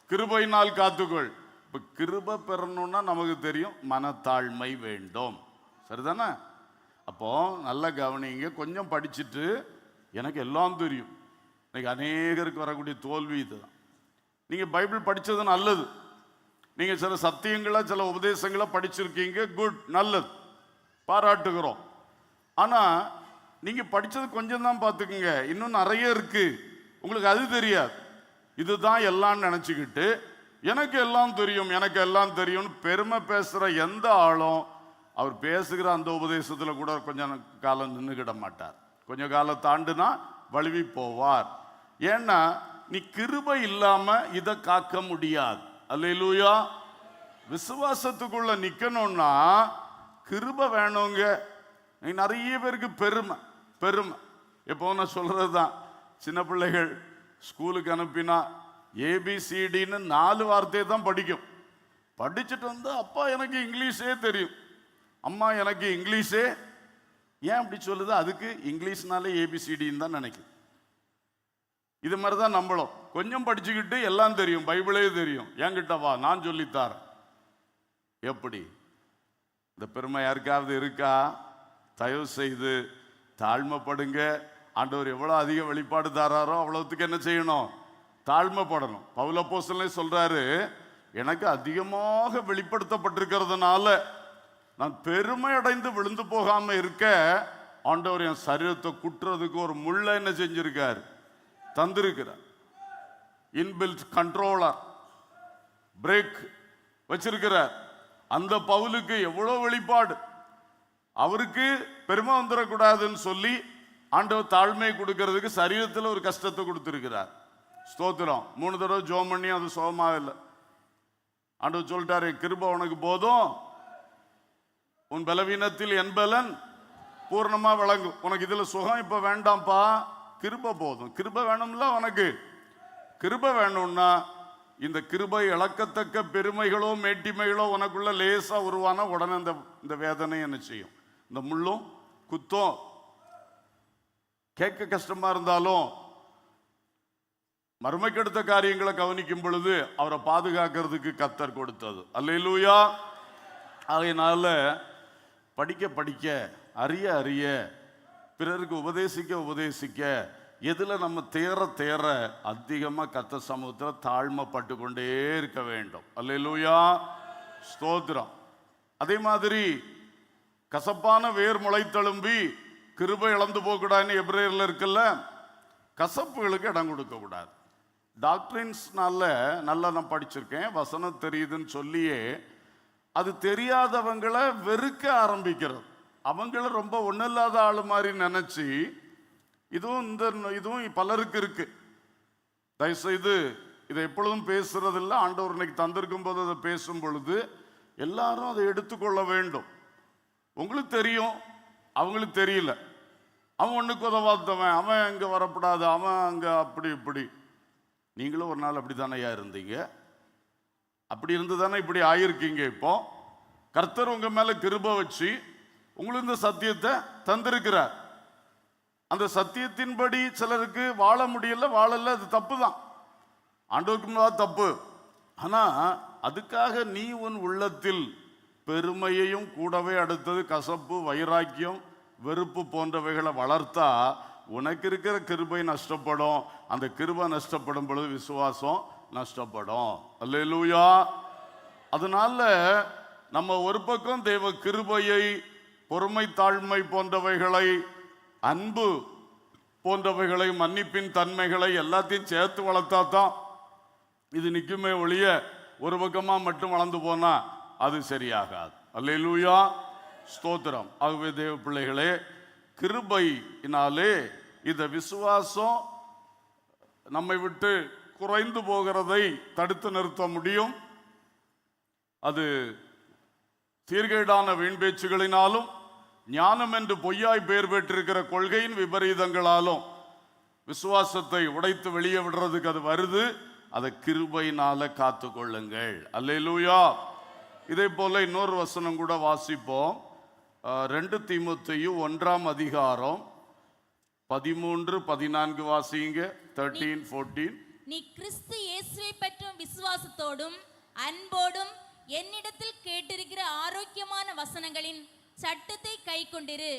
கிருபையினால் காத்துக்கொள். இப்ப கிருபை பெறணும்னா நமக்கு தெரியும் மனத்தாழ்மை வேண்டும். சரிதானே? அப்போ நல்ல கவனிங்க. கொஞ்சம் படிச்சுட்டு எனக்கு எல்லாம் தெரியும், இன்னைக்கு அநேகருக்கு வரக்கூடிய தோல்வி இதுதான். நீங்க பைபிள் படிச்சது நல்லது, நீங்க சில சத்தியங்களை சில உபதேசங்களை படிச்சிருக்கீங்க, குட், நல்லது, பாராட்டுகிறோம். ஆனா நீங்க படிச்சது கொஞ்சம் தான் பார்த்துக்குங்க, இன்னும் நிறைய இருக்கு. உங்களுக்கு அது தெரியாது. இதுதான் எல்லாம் நினைச்சுக்கிட்டு எனக்கு எல்லாம் தெரியும் எனக்கு எல்லாம் தெரியும்னு பெருமை பேசுற எந்த ஆளும் அவர் பேசுகிற அந்த உபதேசத்துல கூட கொஞ்சம் காலம் நின்றுக்கிட மாட்டார். கொஞ்ச காலம் தாண்டுனா வழுவி போவார். ஏன்னா நீ கிருபை இல்லாம இதை காக்க முடியாது. அல்லேலூயா. விசுவாசத்துக்குள்ள நிக்கணும்னா கிருபை வேணுங்க. நிறைய பேருக்கு பெருமை பெருமை. எப்போ நான் சொல்றதுதான், சின்ன பிள்ளைகள் ஸ்கூலுக்கு அனுப்பினா ஏபிசிடின்னு 4 வார்த்தையை தான் படிக்கும். படிச்சுட்டு வந்து அப்பா எனக்கு இங்கிலீஷே தெரியும், அம்மா எனக்கு இங்கிலீஷே. ஏன் அப்படி சொல்லுது? அதுக்கு இங்கிலீஷ்னாலே ஏபிசிடின்னு தான் நினைக்கும். இது மாதிரி தான் நம்மளும் கொஞ்சம் படிச்சுக்கிட்டு எல்லாம் தெரியும், பைபிளே தெரியும், என்கிட்ட வா நான் சொல்லித்தாரேன். எப்படி? இந்த பெருமை யாருக்காவது இருக்கா? தயவு செய்து தாழ்மைப்படுங்க. ஆண்டவர் எவ்வளோ அதிக வெளிப்பாடு தாராரோ அவ்வளவுக்கு என்ன செய்யணும்? தாழ்மைப்படணும். பவுல் அப்போஸ்தலனே சொல்றாரு, எனக்கு அதிகமாக வெளிப்படுத்தப்பட்டிருக்கிறதுனால நான் பெருமை அடைந்து விழுந்து போகாம இருக்க ஆண்டவர் என் சரீரத்தை குட்டுறதுக்கு ஒரு முள்ள என்ன செஞ்சிருக்கார்? தந்திருக்கிறார். இன்பில்ட் கண்ட்ரோலர், பிரேக் வச்சிருக்கிறார். அந்த பவுலுக்கு எவ்வளவு வெளிப்பாடு. அவருக்கு பெருமை வந்துடக்கூடாதுன்னு சொல்லி ஆண்டவர் தாழ்மையை கொடுக்கறதுக்கு சரீரத்தில் ஒரு கஷ்டத்தை கொடுத்திருக்கிறார். ஸ்தோத்திரம். 3 தடவை ஜோம் பண்ணி அது சுகமாக இல்லை. ஆண்டவர் சொல்லிட்டாரு, கிருபை உனக்கு போதும், உன் பலவீனத்தில் என் பலன் பூர்ணமா விளங்கும். உனக்கு இதுல சுகம் இப்ப வேண்டாம்ப்பா, கிருபை போதும். கிருபை வேணும்ல உனக்கு. கிருபை வேணும்னா இந்த கிருபை இழக்கத்தக்க பெருமைகளோ மேட்டிமைகளோ உனக்குள்ள லேசா உருவான உடனே இந்த வேதனை என்ன செய்யும்? இந்த முள்ளும் குத்தம். கேட்க கஷ்டமா இருந்தாலும் மர்மக்கெடுத்த காரியங்களை கவனிக்கும் பொழுது அவரை பாதுகாக்கிறதுக்கு கர்த்தர் கொடுத்தது. அல்லேலூயா. ஆகையினால படிக்க படிக்க அறிய அறிய பிறருக்கு உபதேசிக்க உபதேசிக்க எதுல நம்ம தேர அதிகமா கர்த்தர் சமூகத்தில் தாழ்மைப்பட்டு கொண்டே இருக்க வேண்டும். அல்லேலூயா. ஸ்தோத்திரம். அதே மாதிரி கசப்பான வேர் முளைத்தெழும்பி கிருபை இழந்து போகக்கூடாதுன்னு எபிரேயர்ல இருக்குல்ல, கசப்புகளுக்கு இடம் கொடுக்க கூடாது. டாக்டரின்ஸ்னால நல்லா நான் படிச்சிருக்கேன், வசனம் தெரியுதுன்னு சொல்லியே அது தெரியாதவங்களை வெறுக்க ஆரம்பிக்கிறது. அவங்கள ரொம்ப ஒன்றில்லாத ஆளு மாதிரி நினைச்சு இதுவும் பலருக்கு இருக்கு. தயவுசெய்து இதை எப்பொழுதும் பேசுறதில்லை. ஆண்டவர் இன்னைக்கு தந்திருக்கும் போது அதை பேசும் பொழுது எல்லாரும் அதை எடுத்துக்கொள்ள வேண்டும். உங்களுக்கு தெரியும், அவங்களுக்கு தெரியல. அவன் ஒண்ணுக்கு உதவாதவன், அவன் அங்க வரப்படாது, அவன் அங்க அப்படி இப்படி. நீங்களும் ஒரு நாள் அப்படித்தானையா இருந்தீங்க. அப்படி இருந்து தானே இப்படி ஆயிருக்கீங்க. இப்போ கர்த்தர் உங்க மேல கிருபை வச்சு உங்களுக்கு இந்த சத்தியத்தை தந்திருக்கிறார். அந்த சத்தியத்தின்படி சிலருக்கு வாழ முடியல, வாழல, அது தப்பு தான், ஆண்டவருக்கு தப்பு. ஆனா அதுக்காக நீ உன் உள்ளத்தில் பெருமையையும் கூடவே அடுத்தது கசப்பு, வைராக்கியம், வெறுப்பு போன்றவைகளை வளர்த்தா உனக்கு இருக்கிற கிருபை நஷ்டப்படும். அந்த கிருபை நஷ்டப்படும் பொழுது விசுவாசம் நஷ்டப்படும். அல்லேலூயா. அதனால நம்ம ஒரு பக்கம் தேவ கிருபையை, பொறுமை, தாழ்மை போன்றவைகளை, அன்பு போன்றவைகளை, மன்னிப்பின் தன்மைகளை எல்லாத்தையும் சேர்த்து வளர்த்தா தான் இது நிற்குமே ஒழிய ஒரு பக்கமா மட்டும் வளர்ந்து போனா அது சரியாகாது. அல்லேலூயா. ஸ்தோத்திரம். ஆகவே தேவ பிள்ளைகளே, கிருபையினாலே இந்த விசுவாசம் நம்மை விட்டு குறைந்து போகிறதை தடுத்து நிறுத்த முடியும். அது சீர்கேடான வீண் பேச்சுகளினாலும் ஞானம் என்று பொய்யாய் பெயர் பெற்றிருக்கிற கொள்கையின் விபரீதங்களாலும் விசுவாசத்தை உடைத்து வெளியே விடுறதுக்கு அது வருது. அதை கிருபையினால காத்து கொள்ளுங்கள். அல்லேலூயா. இதே போல இன்னொரு வசனம் கூட வாசிப்போம். 2 தீமோத்தேயு 1ஆம் அதிகாரம் 13, 14 வாசிங்க. 13, 14. நீ கிறிஸ்து இயேசுவை பற்றும் விசுவாசத்தோடும் அன்போடும் என்னிடத்தில் கேட்டிருக்கிற ஆரோக்கியமான வசனங்களின் சட்டத்தை கை கொண்டிரு.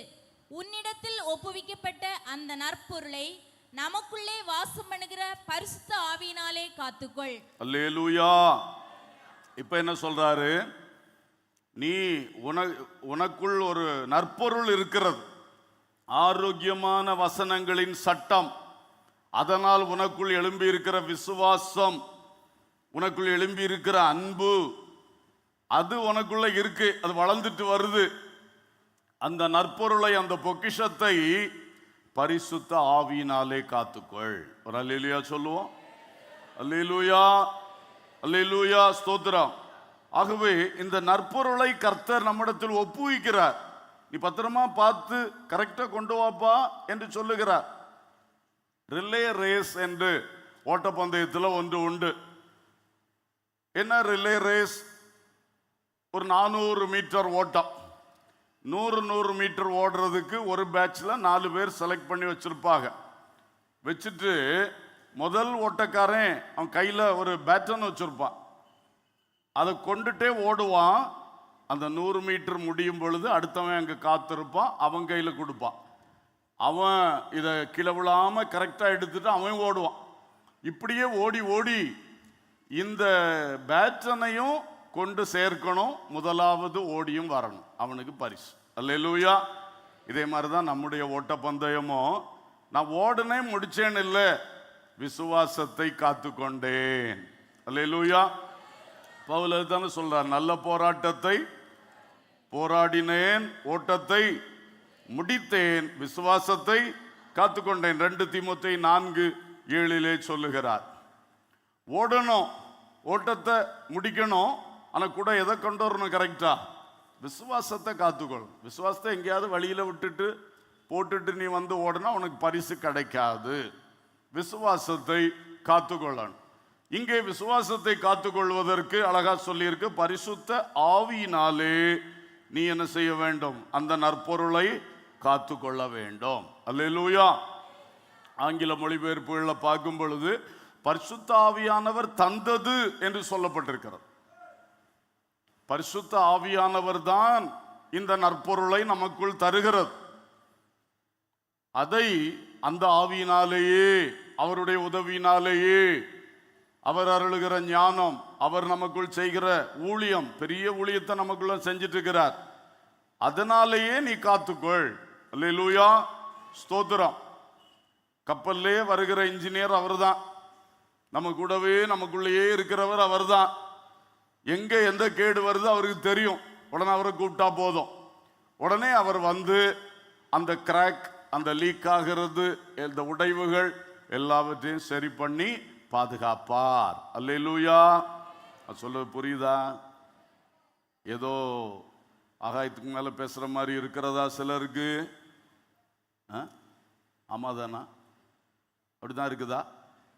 உன்னிடத்தில் ஒப்புவிக்கப்பட்ட அந்த நற்பொருளை நமக்குள்ளே வாசம் பண்ணுகிற பரிசுத்த ஆவியினாலே காத்துக்கொள். அல்லேலூயா. இப்ப என்ன சொல்றாரு? நீ உனக்குள் ஒரு நற்பொருள் இருக்கிறது. ஆரோக்கியமான வசனங்களின் சட்டம். அதனால் உனக்குள் எழும்பி இருக்கிற விசுவாசம், உனக்குள் எழும்பி இருக்கிற அன்பு, அது உனக்குள்ள இருக்கு, அது வளர்ந்துட்டு வருது. அந்த நற்பொருளை, அந்த பொக்கிஷத்தை பரிசுத்த ஆவியினாலே காத்துக்கொள். ஒரு அல்லேலூயா சொல்லுவோம். அல்லேலூயா, அல்லேலூயா, ஸ்தோத்திரம். ஆகவே இந்த நற்பொருளை கர்த்தர் நம்மிடத்தில் ஒப்புவிக்கிறார். நீ பத்திரமா பார்த்து கரெக்டா கொண்டு வாப்பா என்று சொல்லுகிறார். ரிலே ரேஸ் என்று ஓட்டப்பந்தயத்தில் ஒன்று உண்டு. என்ன ரிலே ரேஸ்? ஒரு 400 மீட்டர் ஓட்டம். 100 மீட்டர் ஓடுறதுக்கு ஒரு பேட்ச்ல 4 பேர் செலக்ட் பண்ணி வச்சிருப்பாங்க. வச்சுட்டு முதல் ஓட்டக்காரன் அவன் கையில ஒரு பேட்டன் வச்சிருப்பான். அதை கொண்டுட்டே ஓடுவான். அந்த 100 மீட்டர் முடியும் பொழுது அடுத்தவன் அங்கே காத்திருப்பான், அவன் கையில் கொடுப்பான். அவன் இதை கீழே விழாம கரெக்டாக எடுத்துட்டு அவன் ஓடுவான். இப்படியே ஓடி ஓடி இந்த பேட்டனையும் கொண்டு சேர்க்கணும். முதலாவது ஓடியும் வரணும், அவனுக்கு பரிசு. அல்லேலூயா. இதே மாதிரி தான் நம்முடைய ஓட்டப்பந்தயமும். நான் ஓடுனே முடிச்சேன்னு இல்லை, விசுவாசத்தை காத்து கொண்டேன். அல்லேலூயா. பவுல் தானே சொல்றார், நல்ல போராட்டத்தை போராடினேன், ஓட்டத்தை முடித்தேன், விசுவாசத்தை காத்துக்கொண்டேன். 2 தீமோத்தேயு 4:7 சொல்லுகிறார். ஓடணும், ஓட்டத்தை முடிக்கணும். ஆனா கூட எதை கொண்டு வரணும்? கரெக்டா விசுவாசத்தை காத்துக்கொள். விசுவாசத்தை எங்கேயாவது வழியில விட்டுட்டு போட்டுட்டு நீ வந்து ஓடனா உனக்கு பரிசு கிடைக்காது. விசுவாசத்தை காத்துக்கொள்ளணும். இங்கே விசுவாசத்தை காத்துக்கொள்வதற்கு அழகா சொல்லியிருக்கு, பரிசுத்த ஆவியினாலே நீ என்ன செய்ய வேண்டும்? அந்த நற்பொருளை காத்துக்கொள்ள வேண்டும். அல்லேலூயா. ஆங்கில மொழிபெயர்ப்புகளை பார்க்கும் பொழுது பரிசுத்த ஆவியானவர் தந்தது என்று சொல்லப்பட்டிருக்கிறது. பரிசுத்த ஆவியானவர் தான் இந்த நற்பொருளை நமக்குள் தருகிறது. அதை அந்த ஆவியினாலேயே, அவருடைய உதவியினாலேயே, அவர் அருளுகிற ஞானம், அவர் நமக்குள் செய்கிற ஊழியம், பெரிய ஊழியத்தை நமக்குள்ள செஞ்சிட்டு இருக்கிறார். அதனாலேயே நீ காத்துக்கொள். அல்லேலூயா, ஸ்தோத்திரம். கப்பல்லே வருகிற இன்ஜினியர் அவர்தான். நம்ம கூடவே நமக்குள்ளேயே இருக்கிறவர் அவர்தான். எங்க எந்த கேடு வருது அவருக்கு தெரியும். உடனே அவரை கூப்பிட்டா போதும், உடனே அவர் வந்து அந்த கிராக், அந்த லீக் ஆகிறது, இந்த உடைவுகள் எல்லாவற்றையும் சரி பண்ணி பாதுகாப்பார். அல்லேலூயா. சொல்ல புரியுதா? ஏதோ ஆகாயத்துக்கு மேல பேசுற மாதிரி இருக்கிறதா சிலருக்கு? ஆமாதானா? அப்படிதான் இருக்குதா?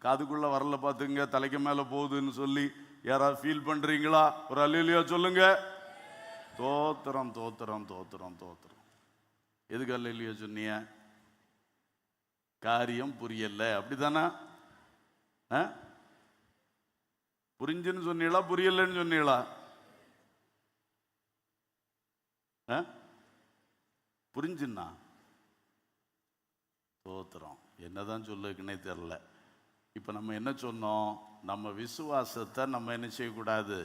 காதுக்குள்ள வரல பார்த்துங்க, தலைக்கு மேல போகுதுன்னு சொல்லி யாராவது ஃபீல் பண்றீங்களா? ஒரு அல்லேலூயா சொல்லுங்க. தோத்திரம், தோத்திரம், தோத்திரம், தோத்திரம். எதுக்கு அல்லேலூயா சொன்னீங்க? காரியம் புரியல, அப்படிதானா? புரிஞ்சுன்னு சொன்னீங்களா, புரியலன்னு சொன்னீங்களா? புரிஞ்சுன்னா தோத்திரம். என்னதான் சொல்லுக்குன்னே தெரியல. இப்ப நம்ம என்ன சொன்னோம்? நம்ம விசுவாசத்தை நம்ம என்ன செய்யக்கூடாது?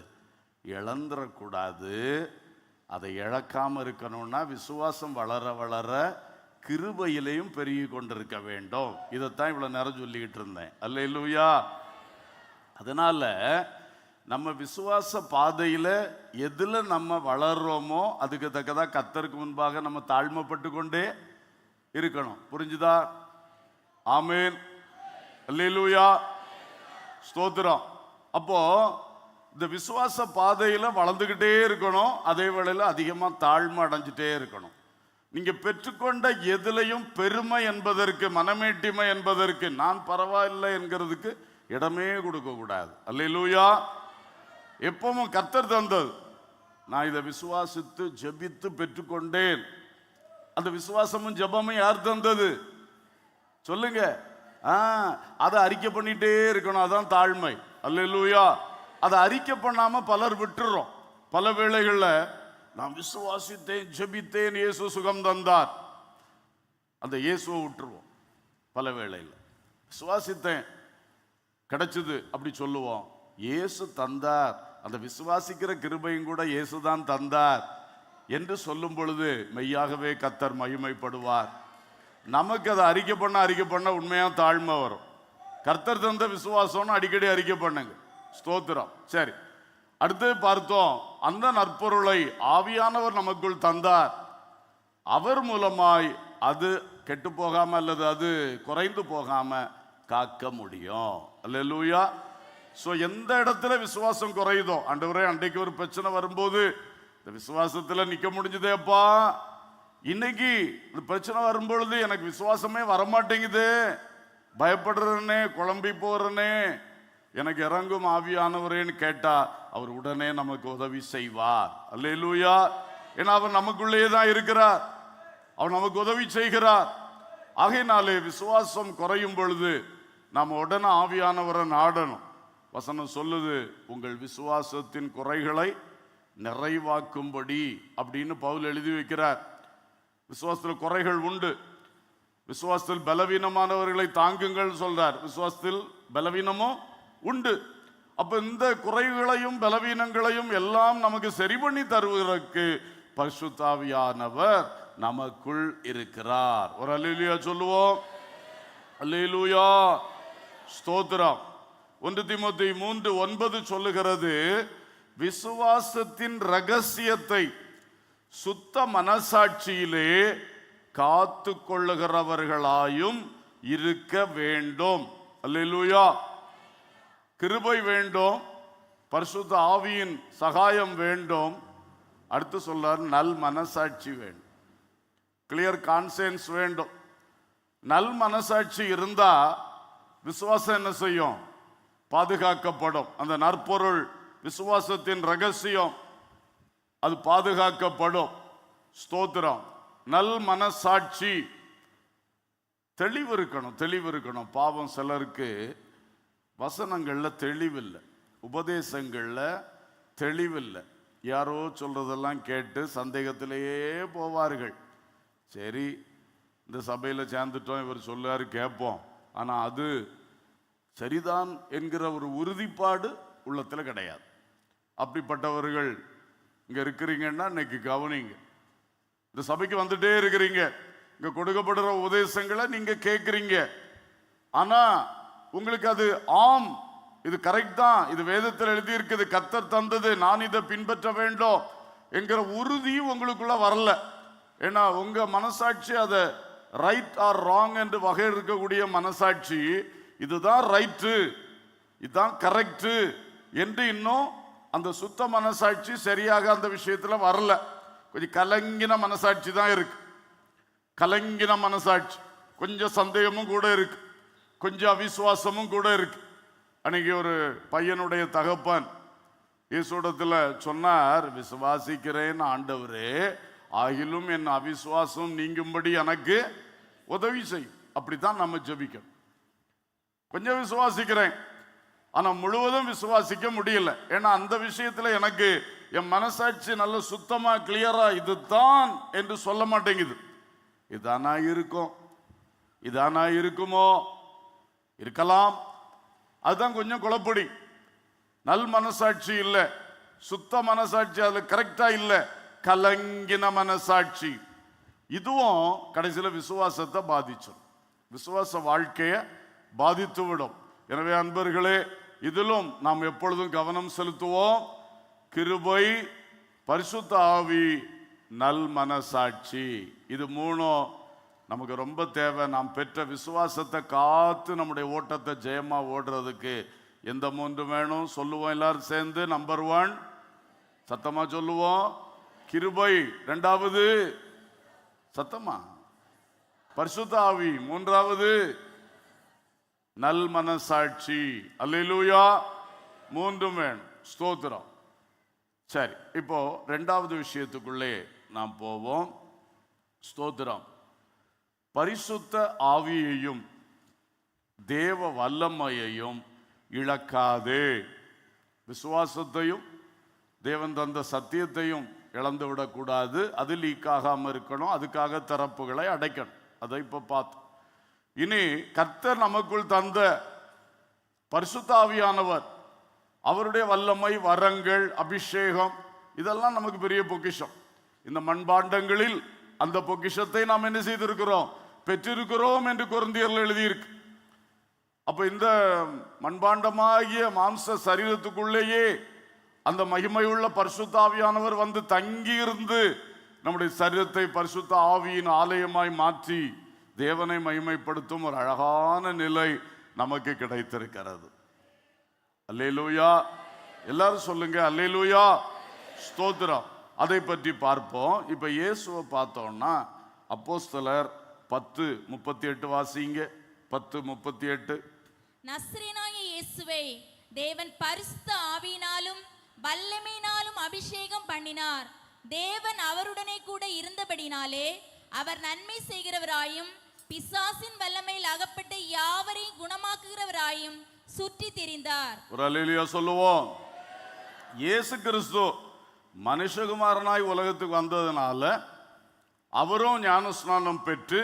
இழந்துடக்கூடாது. அதை இழக்காம இருக்கணும்னா விசுவாசம் வளர வளர கிருபையிலையும் பெருகி கொண்டிருக்க வேண்டும். இதைத்தான் இவ்வளவு நேரம் சொல்லிக்கிட்டு இருந்தேன். அல்லேலூயா. அதனால நம்ம விசுவாச பாதையில எதுல நம்ம வளர்றோமோ அதுக்கு தக்கதா கர்த்தருக்கு முன்பாக நம்ம தாழ்மைப்பட்டு கொண்டே இருக்கணும். புரிஞ்சுதா? ஆமேன். அல்லேலூயா, ஸ்தோத்திரம். அப்போ இந்த விசுவாச பாதையில வளர்ந்துகிட்டே இருக்கணும். அதே வேளையில அதிகமா தாழ்மை அடைஞ்சிட்டே இருக்கணும். நீங்க பெற்றுக்கொண்ட எதிலையும் பெருமை என்பதற்கு, மனமேட்டிமை என்பதற்கு, நான் பரவாயில்லை என்கிறதுக்கு இடமே கொடுக்க கூடாது. அல்லேலூயா. எப்பவும் கர்த்தர் தந்தது. நான் இதை விசுவாசித்து ஜெபித்து பெற்றுக்கொண்டேன். அந்த விசுவாசமும் ஜெபமும் யார் தந்தது? சொல்லுங்க. அதை அறிக்கை பண்ணிட்டே இருக்கணும். அதான் தாழ்மை. அல்லேலூயா. அதை அறிக்கை பண்ணாம பலர் விட்டுறோம். பல வேளைகள்ல நான் விசுவாசித்தேன், ஜெபித்தேன், இயேசு சுகம் தந்தார், அந்த இயேசுவை விட்டுருவோம். பல வேளையில் விசுவாசித்தேன், கிடைச்சது அப்படி சொல்லுவோம். இயேசு தந்தார், அந்த விசுவாசிக்கிற கிருபையும் கூட இயேசுதான் தந்தார் என்று சொல்லும் பொழுது மெய்யாகவே கர்த்தர் மகிமைப்படுவார். நமக்கு அதை அறிக்கை பண்ண உண்மையா தாழ்மை வரும். கர்த்தர் தந்த விசுவாசம்னு அடிக்கடி அறிக்கை பண்ணுங்க. ஸ்தோத்திரம். சரி, அடுத்து பார்த்தோம், அந்த நற்பொருளை ஆவியானவர் நமக்குள் தந்தார். அவர் மூலமாய் அது கெட்டு போகாம அல்லது அது குறைந்து போகாம காக்க முடியும். அல்லேலூயா. ஸோ எந்த இடத்துல விசுவாசம் குறையுதோ, ஆண்டவரே அன்றைக்கு ஒரு பிரச்சனை வரும்போது இந்த விசுவாசத்துல நிக்க முடிஞ்சதேப்பா, இன்னைக்கு இந்த பிரச்சனை வரும்பொழுது எனக்கு விசுவாசமே வரமாட்டேங்குது, பயப்படுறனே, குழம்பி போறனே, எனக்கு இறங்கும் ஆவியானவரேன்னு கேட்டா அவர் உடனே நமக்கு உதவி செய்வார். அல்லேலூயா. ஏன்னா அவர் நமக்குள்ளேயே தான் இருக்கிறார், அவர் நமக்கு உதவி செய்கிறார். ஆகையினாலே விசுவாசம் குறையும் பொழுது நாம் உடனே ஆவியானவரை நாடணும். வசனம் சொல்லுது, உங்கள் விசுவாசத்தின் குறைகளை நிறைவாக்கும்படி அப்படின்னு பவுல் எழுதி வைக்கிறார். விசுவாசத்தில் குறைகள் உண்டு. விசுவாசத்தில் பலவீனமானவர்களை தாங்குங்கள் சொல்றார். விசுவாசத்தில் பலவீனமும் உண்டு. அப்ப இந்த குறைகளையும் பலவீனங்களையும் எல்லாம் நமக்கு சரி பண்ணி தருவதற்கு பரிசுத்த ஆவியானவர் நமக்குள் இருக்கிறார். ஒரு அல்லேலூயா சொல்லுவோம். அல்லேலூயா. ஸ்தோத்திரம். 1 தீமோத்தேயு 3:9 சொல்லுகிறது, விசுவாசத்தின் ரகசியத்தை சுத்த மனசாட்சியிலே காத்து கொள்ளுகிறவர்களாயும் இருக்க வேண்டும். அல்லேலூயா. கிருபை வேண்டும், பரிசுத்த ஆவியின் சகாயம் வேண்டும். அடுத்து சொல்றார், நல் மனசாட்சி வேண்டும், கிளியர் கான்சியன்ஸ் வேண்டும். நல் மனசாட்சி இருந்தா விசுவாசம் என்ன செய்யும்? பாதுகாக்கப்படும். அந்த நற்பொருள் விசுவாசத்தின் ரகசியம் அது பாதுகாக்கப்படும். ஸ்தோத்திரம். நல் மனசாட்சி தெளிவு இருக்கணும். பாவம் சிலருக்கு வசனங்கள்ல தெளிவில்லை, உபதேசங்கள்ல தெளிவில்லை. யாரோ சொல்றதெல்லாம் கேட்டு சந்தேகத்திலேயே போவார்கள். சரி, இந்த சபையில் சேர்ந்துட்டோம், இவர் சொல்லாரு கேட்போம், ஆனா அது சரிதான் என்கிற ஒரு உறுதிப்பாடு உள்ளத்துல கிடையாது. அப்படிப்பட்டவர்கள் இங்க இருக்கிறீங்கன்னா இன்னைக்கு கவனிங்க. இந்த சபைக்கு வந்துட்டே இருக்கிறீங்க, இங்க கொடுக்கப்படுற உபதேசங்களை நீங்க கேட்குறீங்க, ஆனா உங்களுக்கு அது ஆம், இது கரெக்ட் தான், இது வேதத்தில் எழுதி இருக்குது, கர்த்தர் தந்தது, நான் இதை பின்பற்ற வேண்டும் என்கிற உறுதி உங்களுக்குள்ள வரல. ஏன்னா உங்க மனசாட்சி அதை ரைட் ஆர் ராங் என்று வகை இருக்கக்கூடிய மனசாட்சி இதுதான் ரைட்டு, இதுதான் கரெக்டு என்று இன்னும் அந்த சுத்த மனசாட்சி சரியாக அந்த விஷயத்துல வரல. கொஞ்சம் கலங்கின மனசாட்சி தான் இருக்கு. கலங்கின மனசாட்சி, கொஞ்சம் சந்தேகமும் கூட இருக்கு, கொஞ்சம் அவிசுவாசமும் கூட இருக்கு. அன்னைக்கு ஒரு பையனுடைய தகப்பன் இயேசுடத்துல சொன்னார், விசுவாசிக்கிறேன் ஆண்டவரே, ஆகிலும் என் அவிசுவாசம் நீங்கும்படி எனக்கு உதவி செய். அப்படித்தான் நம்ம ஜெபிக்கணும். கொஞ்சம் விசுவாசிக்கிறேன், ஆனா முழுவதும் விசுவாசிக்க முடியல. ஏன்னா அந்த விஷயத்துல எனக்கு என் மனசாட்சி நல்ல சுத்தமா கிளியரா இதுதான் என்று சொல்ல மாட்டேங்குது. இதானா இருக்கும், இதானா இருக்குமோ, இருக்கலாம், அதுதான் கொஞ்சம் குழப்படி. நல் மனசாட்சி இல்லை, சுத்த மனசாட்சி அதுல கரெக்டா இல்லை, கலங்கின மனசாட்சி. இதுவும் கடைசியில விசுவாசத்தை பாதிச்சிடும், விசுவாச வாழ்க்கையை பாதித்து விடும். எனவே அன்பர்களே, இதிலும் நாம் எப்பொழுதும் கவனம் செலுத்துவோம். கிருபை, பரிசுத்த ஆவி, நல் மனசாட்சி, இது மூணும் நமக்கு ரொம்ப தேவை. நாம் பெற்ற விசுவாசத்தை காத்து நம்முடைய ஓட்டத்தை ஜெயமா ஓடுறதுக்கு எந்த மூன்று வேணும் சொல்லுவோம் எல்லாரும் சேர்ந்து. நம்பர் 1 சத்தமா சொல்லுவோம், கிருபை. இரண்டாவது சத்தமா பரிசுத்த ஆவி. மூன்றாவது நல் மனசாட்சி. அல்லேலூயா. மூன்றும் வேணும். ஸ்தோத்திரம். சரி, இப்போ ரெண்டாவது விஷயத்துக்குள்ளே நாம் போவோம். ஸ்தோத்திரம். பரிசுத்த ஆவியையும் தேவ வல்லமையையும் இழக்காதே. விசுவாசத்தையும் தேவன் தந்த சத்தியத்தையும் இழந்து விடக்கூடாது. அது லீக் ஆகாம இருக்கணும். அதுக்காக திறப்புகளை அடைக்கணும். அதை இப்ப பார்த்தோம். இனி கர்த்தர் நமக்குள் தந்த பரிசுத்த ஆவியானவர், அவருடைய வல்லமை, வரங்கள், அபிஷேகம், இதெல்லாம் நமக்கு பெரிய பொக்கிஷம். இந்த மண்பாண்டங்களில் அந்த பொக்கிஷத்தை நாம் என்ன செய்திருக்கிறோம்? பெற்றிருக்கிறோம் என்று கொரிந்தியர்ல எழுதியிருக்கு. அப்ப இந்த மண்பாண்டமாகிய மாம்ச சரீரத்துக்குள்ளேயே அந்த மகிமையுள்ள பரிசுத்த ஆவியானவர் வந்து தங்கி இருந்து நம்முடைய சரீரத்தை பரிசுத்த ஆவியின் ஆலயமாய் மாற்றி தேவனை மகிமைப்படுத்தும் ஒரு அழகான நிலை நமக்கு கிடைத்திருக்கிறது. அல்லேலூயா. எல்லாரும் சொல்லுங்க அல்லேலூயா, ஸ்தோத்திரம். அதை பற்றி பார்ப்போம். இப்ப இயேசுவை பார்த்தோம்னா அப்போஸ்தலர் 10:38 வாசிங்க. 10:38. நஸ்ரேனாகிய இயேசுவை தேவன் பரிசுத்த ஆவியினாலும் வல்லமையினாலும் அபிஷேகம் பண்ணினார். தேவன் அவருடனே கூட இருந்தபடினாலே அவர் நன்மை செய்கிறவராயும் பிசாசின் வல்லமையில் அகப்பட்ட யாவரையும் குணமாக்குகிறவராயும் சுற்றி திரிந்தார். ஒரு அல்லேலூயா சொல்லுவோம். இயேசு கிறிஸ்து மனுஷகுமாரனாய் உலகத்துக்கு வந்ததுனால அவரும் ஞானஸ்நானம் பெற்று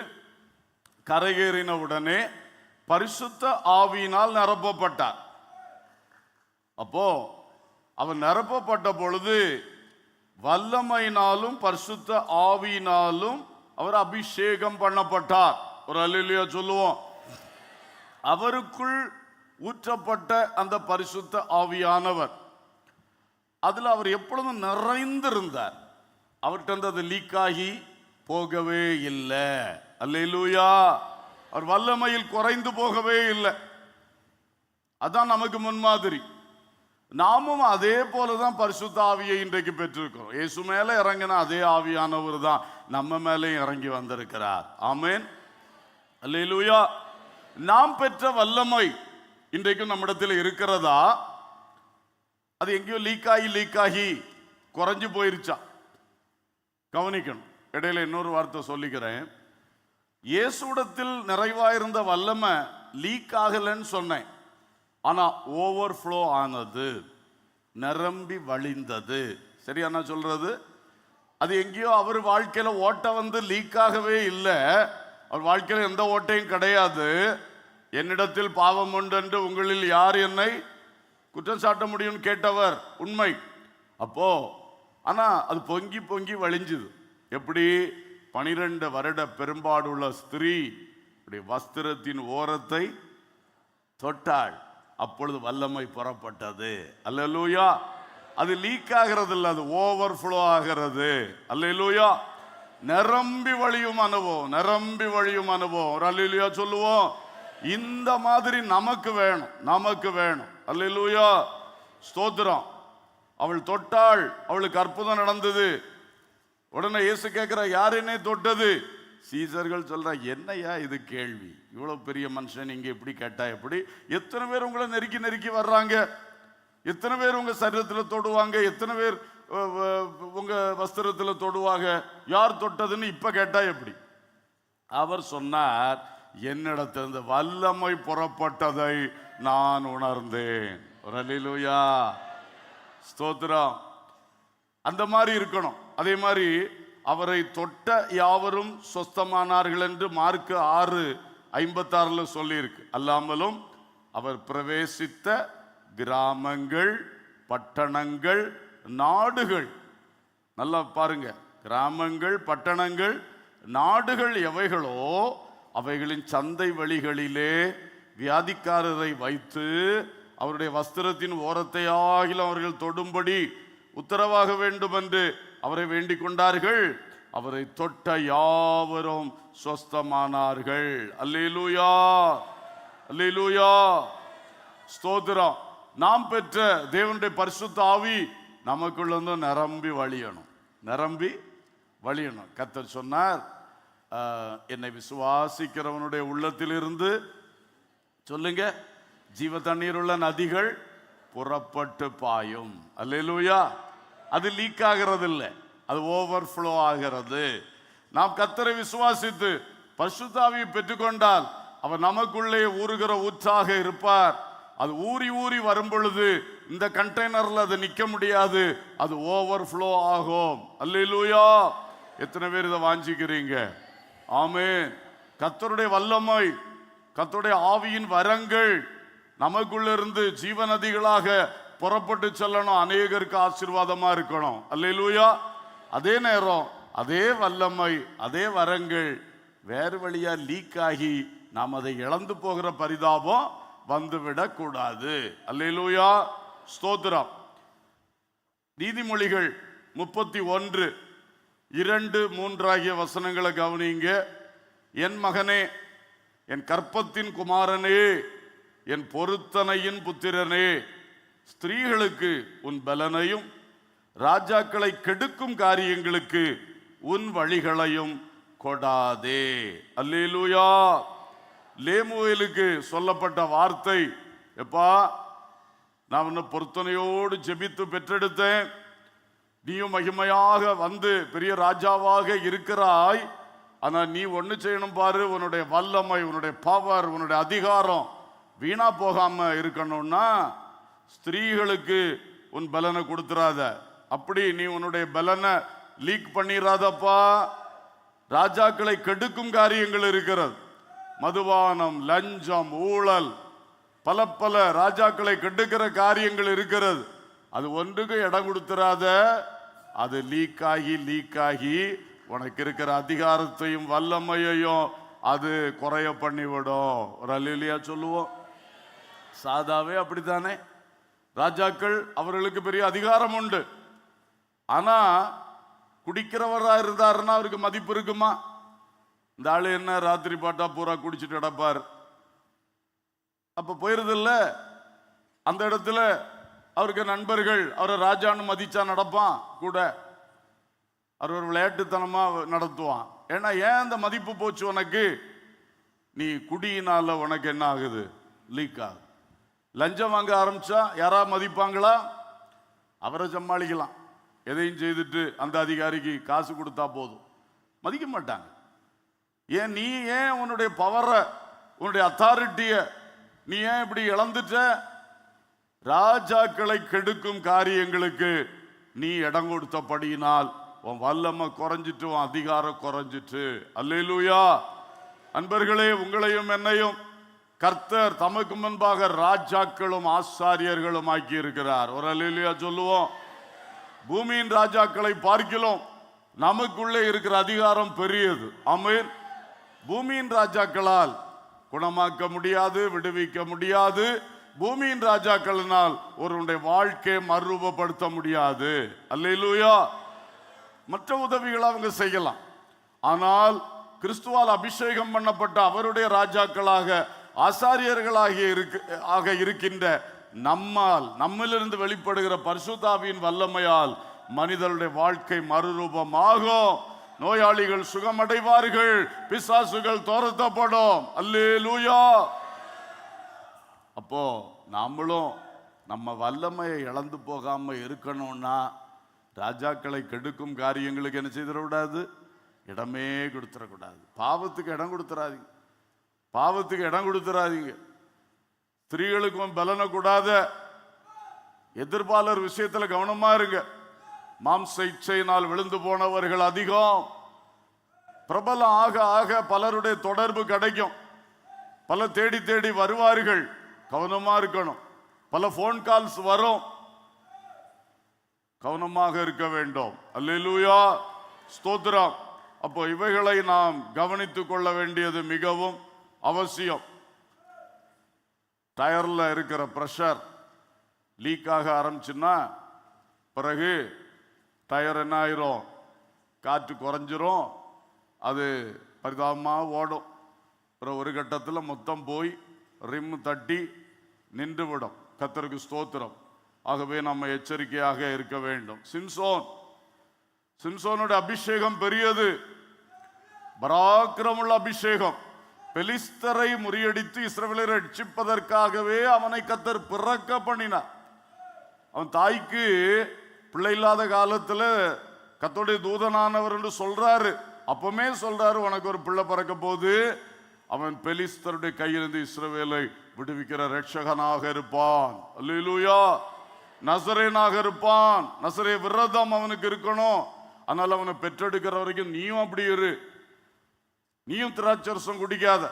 கரையேறின உடனே பரிசுத்த ஆவியினால் நிரப்பப்பட்டார். அப்போ அவர் நிரப்பப்பட்ட பொழுது வல்லமையினாலும் பரிசுத்த ஆவியினாலும் அவர் அபிஷேகம் பண்ணப்பட்டார். ஒரு அல்லேலூயா சொல்லுவோம். அவருக்குள் ஊற்றப்பட்ட அந்த பரிசுத்த ஆவியானவர், அதுல அவர் எப்பொழுதும் நிறைந்திருந்தார். அவர்கிட்ட அது லீக் ஆகி போகவே இல்லை. அல்லேலூயா. அவர் வல்லமையில் குறைந்து போகவே இல்லை. அதான் நமக்கு முன்மாதிரி. நாமும் அதே போலதான் பரிசுத்த ஆவியை இன்றைக்கு பெற்றிருக்கிறோம். இயேசு மேல இறங்கின அதே ஆவியானவர் தான் நம்ம மேலேயும் இறங்கி வந்திருக்கிறார். ஆமென். அல்லேலூயா. நாம் பெற்ற வல்லமை இன்றைக்கும் நம்மிடத்தில் இருக்கிறதா? அது எங்கேயோ லீக் ஆகி குறைஞ்சு போயிருச்சா? கவனிக்கணும். இடையில இன்னொரு வார்த்தை சொல்லிக்கிறேன். இயேசுடத்தில் நிறைவாயிருந்த வல்லமை லீக் ஆகலன்னு சொன்னேன். ஆனா ஓவர்ஃப்ளோ ஆனது, நிரம்பி வழிந்தது. சரியா நான் சொல்றது? அது எங்கேயோ அவர் வாழ்க்கையில ஓட்ட வந்து லீக் ஆகவே இல்லை. அவர் வாழ்க்கையில எந்த ஓட்டையும் கிடையாது. என்னிடத்தில் பாவம் உண்டு என்று உங்களில் யார் என்னை குற்றம் சாட்ட முடியும் கேட்டவர் உண்மை. அப்போ ஆனா அது பொங்கி பொங்கி வழிஞ்சுது. எப்படி? 12 வருட பெரும்பாடுள்ள ஸ்திரீ வஸ்திரத்தின் ஓரத்தை தொட்டாள், அப்பொழுது வல்லமை புறப்பட்டது. அல்லேலூயா. அது லீக் ஆகிறது இல்லை, அது ஓவர்ஃப்ளோ ஆகிறது. அல்லேலூயா. நிரம்பி வழியும் அனுபவம், நிரம்பி வழியும் அனுபவம். ஒரு அல்லேலூயா சொல்லுவோம். இந்த மாதிரி நமக்கு வேணும், நமக்கு வேணும். அல்லேலூயா, ஸ்தோத்திரம். அவள் தொட்டாள், அவளுக்கு அற்புதம் நடந்தது. உடனே இயேசு கேட்கிற, யார் என்னை தொட்டது? சீசர்கள் சொல்ற, என்னையா இது கேள்வி? இவ்வளவு பெரிய மனுஷன் நீங்க இப்படி கேட்டா எப்படி? எத்தனை பேர் உங்களை நெருக்கி நெருக்கி வர்றாங்க, எத்தனை பேர் உங்க சரீரத்தில் தொடுவாங்க, எத்தனை பேர் உங்க வஸ்திரத்தில் தொடுவாங்க, யார் தொட்டதுன்னு இப்ப கேட்டா எப்படி? அவர் சொன்னார், என்னிடத்திலிருந்து வல்லமை புறப்பட்டதை நான் உணர்ந்தேன். ஒரு அல்லேலூயா, ஸ்தோத்திரம். அந்த மாதிரி இருக்கணும். அதே மாதிரி அவரை தொட்ட யாவரும் சொஸ்தமானார்கள் என்று மார்க் 6:56 சொல்லியிருக்கு. அல்லாமலும் அவர் பிரவேசித்த கிராமங்கள், பட்டணங்கள், நாடுகள், நல்லா பாருங்க, கிராமங்கள், பட்டணங்கள், நாடுகள் எவைகளோ அவைகளின் சந்தை வழிகளிலே வியாதிக்காரரை வைத்து அவருடைய வஸ்திரத்தின் ஓரத்தை ஆகிலும் அவர்கள் தொடும்படி உத்தரவாக வேண்டும் என்று அவரை வேண்டிக் கொண்டார்கள். அவரை தொட்ட யாவரும் சொஸ்தமானார்கள். அல்லேலூயா, அல்லேலூயா, ஸ்தோத்திரம். நாம் பெற்ற தேவனுடைய பரிசுத்த ஆவி நமக்குள்ள இருந்து நிரம்பி வழியணும், நிரம்பி வழியணும். கர்த்தர் சொன்னார், என்னை விசுவாசிக்கிறவனுடைய உள்ளத்திலிருந்து சொல்லுங்க, ஜீவ தண்ணீர் உள்ள நதிகள் புறப்பட்டு பாயும். அல்லேலூயா. அது லீக் ஆகிறது இல்லை, அது ஓவர்ஃப்ளோ ஆகிறது. நாம் கர்த்தரை விசுவாசித்து பரிசுத்த ஆவியை பெற்றுக்கொண்டால் அவர் நமக்குள்ளே ஊறுகிற ஊற்றாக இருப்பார். அது ஊறி ஊறி வரும் பொழுது இந்த கண்டெய்னர்ல அது நிக்க முடியாது, அது ஓவர்ஃப்ளோ ஆகும். அல்லேலூயா. எத்தனை பேர் இதை வாஞ்சிக்கிறீங்க? ஆமென். கர்த்தருடைய வல்லமை, கர்த்தருடைய ஆவியின் வரங்கள் நமக்குள்ள இருந்து ஜீவநதிகளாக புறப்பட்டு செல்லணும், அநேகருக்கு ஆசீர்வாதமா இருக்கணும். அல்லேலூயா. அதே நேரம் அதே வல்லமை, அதே வரங்கள் வேறு வழியா லீக் ஆகி நாம் அதை இழந்து போகிற பரிதாபம் வந்துவிடக் கூடாது. அல்லேலூயா, ஸ்தோத்திரம். நீதிமொழிகள் 31:2-3 ஆகிய வசனங்களை கவனிங்க. என் மகனே, என் கற்பத்தின் குமாரனே, என் பொருத்தனையின் புத்திரனே, ஸ்திரீகளுக்கு உன் பலனையும் ராஜாக்களை கெடுக்கும் காரியங்களுக்கு உன் வழிகளையும் கொடாதே. அல்லேலூயா. லேமுவேலுக்கு சொல்லப்பட்ட வார்த்தை, எப்பா நான் உன்னை பொருத்தனையோடு ஜெபித்து பெற்றெடுத்தேன், நீயும் மகிமையாக வந்து பெரிய ராஜாவாக இருக்கிறாய். ஆனா நீ ஒண்ணு செய்யணும் பாரு, உன்னுடைய வல்லமை, உன்னுடைய பவர், உன்னுடைய அதிகாரம் வீணா போகாம இருக்கணும்னா ஸ்திரீகளுக்கு உன் பலனை கொடுத்துறாத. அப்படி நீ உன்னுடைய பலனை லீக் பண்ணிராதப்பா. ராஜாக்களை கெடுக்கும் காரியங்கள் இருக்கிறது. மதுபானம், லஞ்சம், ஊழல், பல பல ராஜாக்களை கெடுக்கிற காரியங்கள் இருக்கிறது. அது ஒன்றுக்கு இடம் கொடுத்துறாத. அது லீக் ஆகி உனக்கு இருக்கிற அதிகாரத்தையும் வல்லமையையும் அது குறைய பண்ணிவிடும். ஒரு அல்லேலூயா சொல்லுவோம். சாதாவே அப்படித்தானே. ராஜாக்கள் அவர்களுக்கு பெரிய அதிகாரம் உண்டு. ஆனா குடிக்கிறவரா இருந்தாருன்னா அவருக்கு மதிப்பு இருக்குமா? இந்த ஆளு என்ன ராத்திரி பாட்டா பூரா குடிச்சிட்டு கிடப்பார், அப்ப போயிருதில்ல. அந்த இடத்துல அவருக்கு நண்பர்கள் அவரை ராஜான்னு மதிச்சா நடப்பான் கூட. அவர் ஒரு விளையாட்டுத்தனமா நடத்துவான். ஏன்னா ஏன் அந்த மதிப்பு போச்சு உனக்கு? நீ குடியினால உனக்கு என்ன ஆகுது? லீக் ஆகுது. லஞ்சம் வாங்க ஆரம்பிச்சா யாரா மதிப்பாங்களா? அவரை சமாளிக்கலாம். எதையும் செய்துட்டு அந்த அதிகாரிக்கு காசு கொடுத்தா போதும், மதிக்க மாட்டாங்க. ஏன் நீ ஏன் உன்னுடைய பவரை, உன்னுடைய அத்தாரிட்டியை நீ ஏன் இப்படி இழந்துட்ட? ராஜாக்களை கெடுக்கும் காரியங்களுக்கு நீ இடம் கொடுத்தபடியினால் உன் வல்லமை குறைஞ்சிட்டு, உன் அதிகாரம் குறைஞ்சிட்டு. அல்லேலூயா. அன்பர்களே, உங்களையும் என்னையும் கர்த்தர் தமக்கு முன்பாக ராஜாக்களும் ஆசாரியர்களும் ஆக்கி இருக்கிறார். ஒரு அல்லேலூயா சொல்லுவோம். பூமியின் ராஜாக்களை பார்க்கிறோம், நமக்குள்ளே இருக்கிற அதிகாரம் பெரியது. ஆமென். பூமியின் ராஜாக்களால் குணமாக்க முடியாது, விடுவிக்க முடியாது. பூமியின் ராஜாக்களினால் ஒருவனுடைய வாழ்க்கையை மறுரூபப்படுத்த முடியாது. அல்லேலூயா. மற்ற உதவிகளை அவங்க செய்யலாம். ஆனால் கிறிஸ்துவால் அபிஷேகம் பண்ணப்பட்ட அவருடைய ராஜாக்களாக ஆசாரியர்களாக இருக்கின்ற நம்மிலிருந்து வெளிப்படுகிற பரிசுத்த ஆவியின் வல்லமையால் மனிதனுடைய வாழ்க்கை மறுரூபமாகும். நோயாளிகள் சுகமடைவார்கள், பிசாசுகள் துரத்தப்படும். அல்லேலூயா. அப்போ நாமளும் நம்ம வல்லமையை இழந்து போகாம இருக்கணும்னா ராஜாக்களை கெடுக்கும் காரியங்களுக்கு என்ன செய்திடக்கூடாது? இடமே கொடுத்துடக்கூடாது. பாவத்துக்கு இடம் கொடுத்துறாதீங்க. பாவத்துக்கு இடம் கொடுத்துறாதீங்க. ஸ்திரீகளுக்கும் பலனை கூடாத. எதிர்ப்பாளர் விஷயத்துல கவனமா இருங்க. மாம்ச இச்சையினால் விழுந்து போனவர்கள் அதிகம். பிரபலம் ஆக ஆக பலருடைய தொடர்பு கிடைக்கும். பல தேடி தேடி வருவார்கள். கவனமா இருக்கணும். பல போன் கால்ஸ் வரும். கவனமாக இருக்க வேண்டும். அல்லேலூயா, ஸ்தோத்திரம். அப்போ இவைகளை நாம் கவனித்துக் கொள்ள வேண்டியது மிகவும் அவசியம். டயர்ல இருக்கிற பிரஷர் லீக் ஆக ஆரம்பிச்சுன்னா பிறகு டயர் என்ன ஆயிரும்? காற்று குறைஞ்சிரும். அது பரிதாபமாக ஓடும். அப்புறம் ஒரு கட்டத்தில் மொத்தம் போய் ரிம் தட்டி நின்று விடும். கர்த்தருக்கு ஸ்தோத்திரம். ஆகவே நம்ம எச்சரிக்கையாக இருக்க வேண்டும். சிம்சோனுடைய அபிஷேகம் பெரியது, பராக்கிரமுள்ள அபிஷேகம். பெலிஸ்தரை முறியடித்து இஸ்ரவேலை ரட்சிப்பதற்காகவே அவனை கர்த்தர் பிறக்க பண்ணினார். அவன் தாய்க்கு பிள்ளை இல்லாத காலத்துல கர்த்தருடைய தூதனானவர் என்று சொல்றாரு. அப்பமே சொல்றாரு, உனக்கு ஒரு பிள்ளை பிறக்க போது, அவன் பெலிஸ்தருடைய கையிலிருந்து இஸ்ரவேலை விடுவிக்கிற ரட்சகனாக இருப்பான். அல்லேலூயா. நசரேனாக இருப்பான். நசரே விரதம் அவனுக்கு இருக்கணும். அதனால அவனை பெற்றெடுக்கிற வரைக்கும் நீயும் அப்படி இரு. நீயும் திராட்சரசம் குடிக்காத.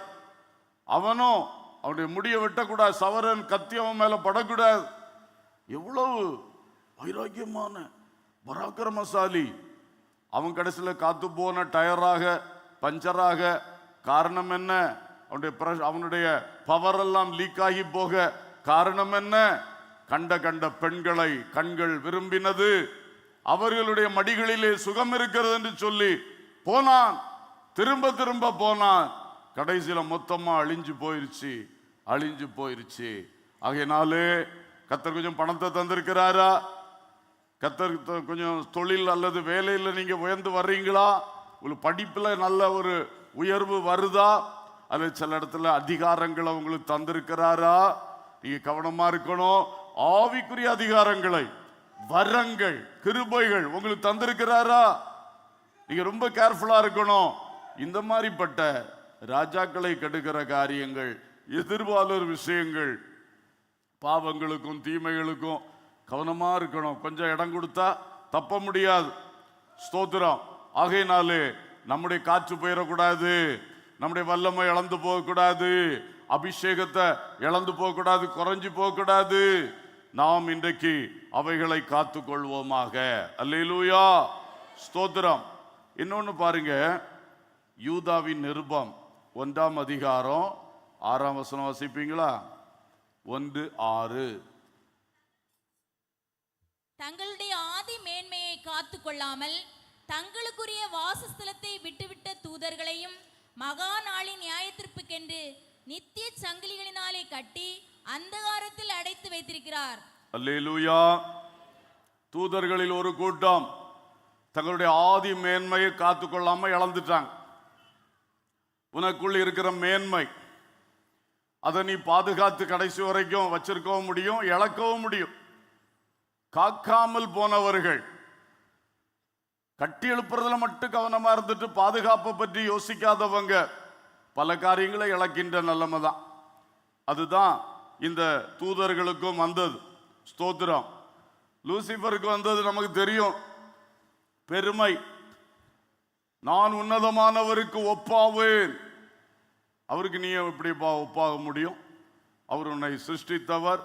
அவனும் அவனுடைய முடியை வெட்டக்கூடாது. சவரன் கத்தி அவன் மேல படக்கூடாது. எவ்வளவு வைராக்கியமான பராக்கிரமசாலி. அவன் கடைசியில் காத்து போன டயராக, பஞ்சராக காரணம் என்ன? அவனுடைய பவர் எல்லாம் லீக் ஆகி போக காரணம் என்ன? கண்ட கண்ட பெண்களை கண்கள் விரும்பினது, அவர்களுடைய மடிகளிலே சுகம் இருக்கிறது என்று சொல்லி போனான். திரும்ப திரும்ப போனான். கடைசியில மொத்தமா அழிஞ்சு போயிருச்சு. ஆகையினாலே கர்த்தர் கொஞ்சம் பணத்தை தந்திருக்கிறாரா? கர்த்தர் கொஞ்சம் தொழில் அல்லது வேலையில் நீங்க உயர்ந்து வர்றீங்களா? உங்களுக்கு படிப்புல நல்ல ஒரு உயர்வு வருதா? அல்லது சில இடத்துல அதிகாரங்களை உங்களுக்கு தந்திருக்கிறாரா? நீங்க கவனமா இருக்கணும். ஆவிக்குரிய அதிகாரங்களை, வரங்கள், கிருபைகள் உங்களுக்கு தந்திருக்கிறாரா? நீங்க ரொம்ப கேர்ஃபுல்லா இருக்கணும். இந்த மாதிரிப்பட்ட ராஜாக்களை கெடுக்கிற காரியங்கள், எதிர்பாலர் விஷயங்கள், பாவங்களுக்கும் தீமைகளுக்கும் கவனமா இருக்கணும். கொஞ்சம் இடம் கொடுத்தா தப்ப முடியாது. ஸ்தோத்திரம். ஆகையினாலே நம்முடைய காற்று போயிடக்கூடாது, நம்முடைய வல்லமை இழந்து போகக்கூடாது, அபிஷேகத்தை இழந்து போகக்கூடாது, குறைஞ்சு போகக்கூடாது. நாம் இன்றைக்கு அவைகளை காத்து கொள்வோமாக. அல்லேலூயா, ஸ்தோத்திரம். இன்னொன்னு பாருங்க, யூதாவின் நிருபம் 1ஆம் அதிகாரம் 6ஆம் வசனம் வாசிப்பீங்களா? 1:6. தங்களுடைய ஆதி மேன்மையை காத்து கொள்ளாமல் தங்களுக்குரிய வாசஸ்தலத்தை விட்டுவிட்ட தூதர்களையும் மகா நாளின் நியாயத்தீர்ப்புக்கென்று நித்திய சங்கிலிகளினாலே கட்டி அந்தகாரத்தில் அடைத்து வைத்திருக்கிறார். அல்லேலூயா. தூதர்களில் ஒரு கூட்டம் தங்களுடைய ஆதி மேன்மையை காத்து கொள்ளாம இழந்துட்டாங்க. உனக்குள் இருக்கிற மேன்மை, அதை நீ பாதுகாத்து கடைசி வரைக்கும் வச்சிருக்கவும் முடியும், இழக்கவும் முடியும். காக்காமல் போனவர்கள் கட்டி எழுப்புறதுல மட்டும் கவனமா இருந்துட்டு பாதுகாப்பை பற்றி யோசிக்காதவங்க பல காரியங்களை இழக்கின்ற நிலைமை தான். அதுதான் இந்த தூதர்களுக்கும் வந்தது. ஸ்தோத்திரம். லூசிபருக்கு வந்தது நமக்கு தெரியும். பெருமை. நான் உன்னதமானவருக்கு ஒப்பாவேன். அவருக்கு நீ எப்படி ஒப்பாக முடியும்? அவர் உன்னை சிருஷ்டித்தவர்,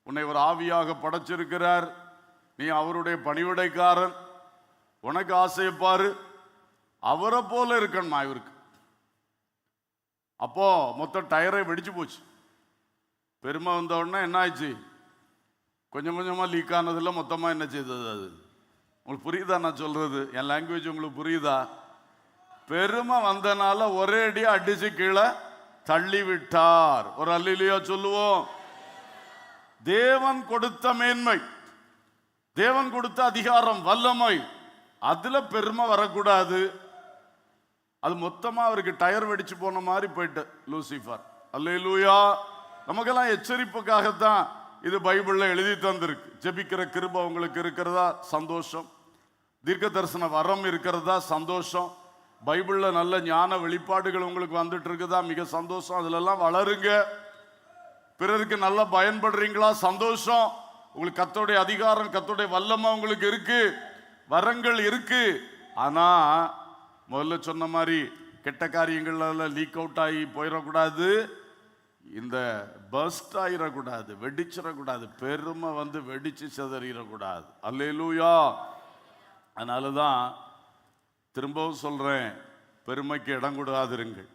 உன்னை ஒரு ஆவியாக படைச்சிருக்கிறார், நீ அவருடைய பணிவிடைக்காரன். உனக்கு ஆசையை பாரு, அவரை போல இருக்கணுமா இவருக்கு? அப்போ மொத்த டயரை வெடிச்சு போச்சு. பெருமை வந்த உடனே என்ன ஆயிடுச்சு? கொஞ்சம் கொஞ்சமா லீக் ஆனதுல மொத்தமா என்ன செய்தது? அது உங்களுக்கு புரியுதா நான் சொல்றது? என் லாங்குவேஜ் உங்களுக்கு புரியுதா? பெருமை வந்தனால ஒரே அடியா அடிச்சு கீழே தள்ளி விட்டார். ஒரு அல்லேலூயா சொல்லுவோம். தேவன் கொடுத்த மேன்மை, தேவன் கொடுத்த அதிகாரம், வல்லமை, அதுல பெருமை வரக்கூடாது. அது மொத்தமா அவருக்கு டயர் வெடிச்சு போன மாதிரி போயிட்டு லூசிஃபர். அல்லேலூயா. நமக்கெல்லாம் எச்சரிப்புக்காகத்தான் இது பைபிள்ல எழுதி தந்திருக்கு. ஜெபிக்கிற கிருபை உங்களுக்கு இருக்கிறதா? சந்தோஷம். தீர்க்க தரிசன வரம் இருக்கிறதா? சந்தோஷம். பைபிள்ல நல்ல ஞான வெளிப்பாடுகள் உங்களுக்கு வந்துட்டு இருக்குதா? மிக சந்தோஷம். அதுல எல்லாம் வளருங்க. பிறருக்கு நல்லா பயன்படுறீங்களா? சந்தோஷம். உங்களுக்கு கர்த்தருடைய அதிகாரம், கர்த்தருடைய வல்லமை உங்களுக்கு இருக்கு, வரங்கள் இருக்கு. ஆனா முதல்ல சொன்ன மாதிரி கெட்ட காரியங்கள்ல லீக் அவுட் ஆகி போயிடக்கூடாது, இந்த பஸ்ட் ஆயிடக்கூடாது, வெடிச்சிடக்கூடாது, பெருமை வந்து வெடிச்சு சிதறிடக்கூடாது. அல்லேலூயா. அதனாலதான் திரும்பவும் சொல்றேன், பெருமைக்கு இடம் கூடாதிருங்கள்,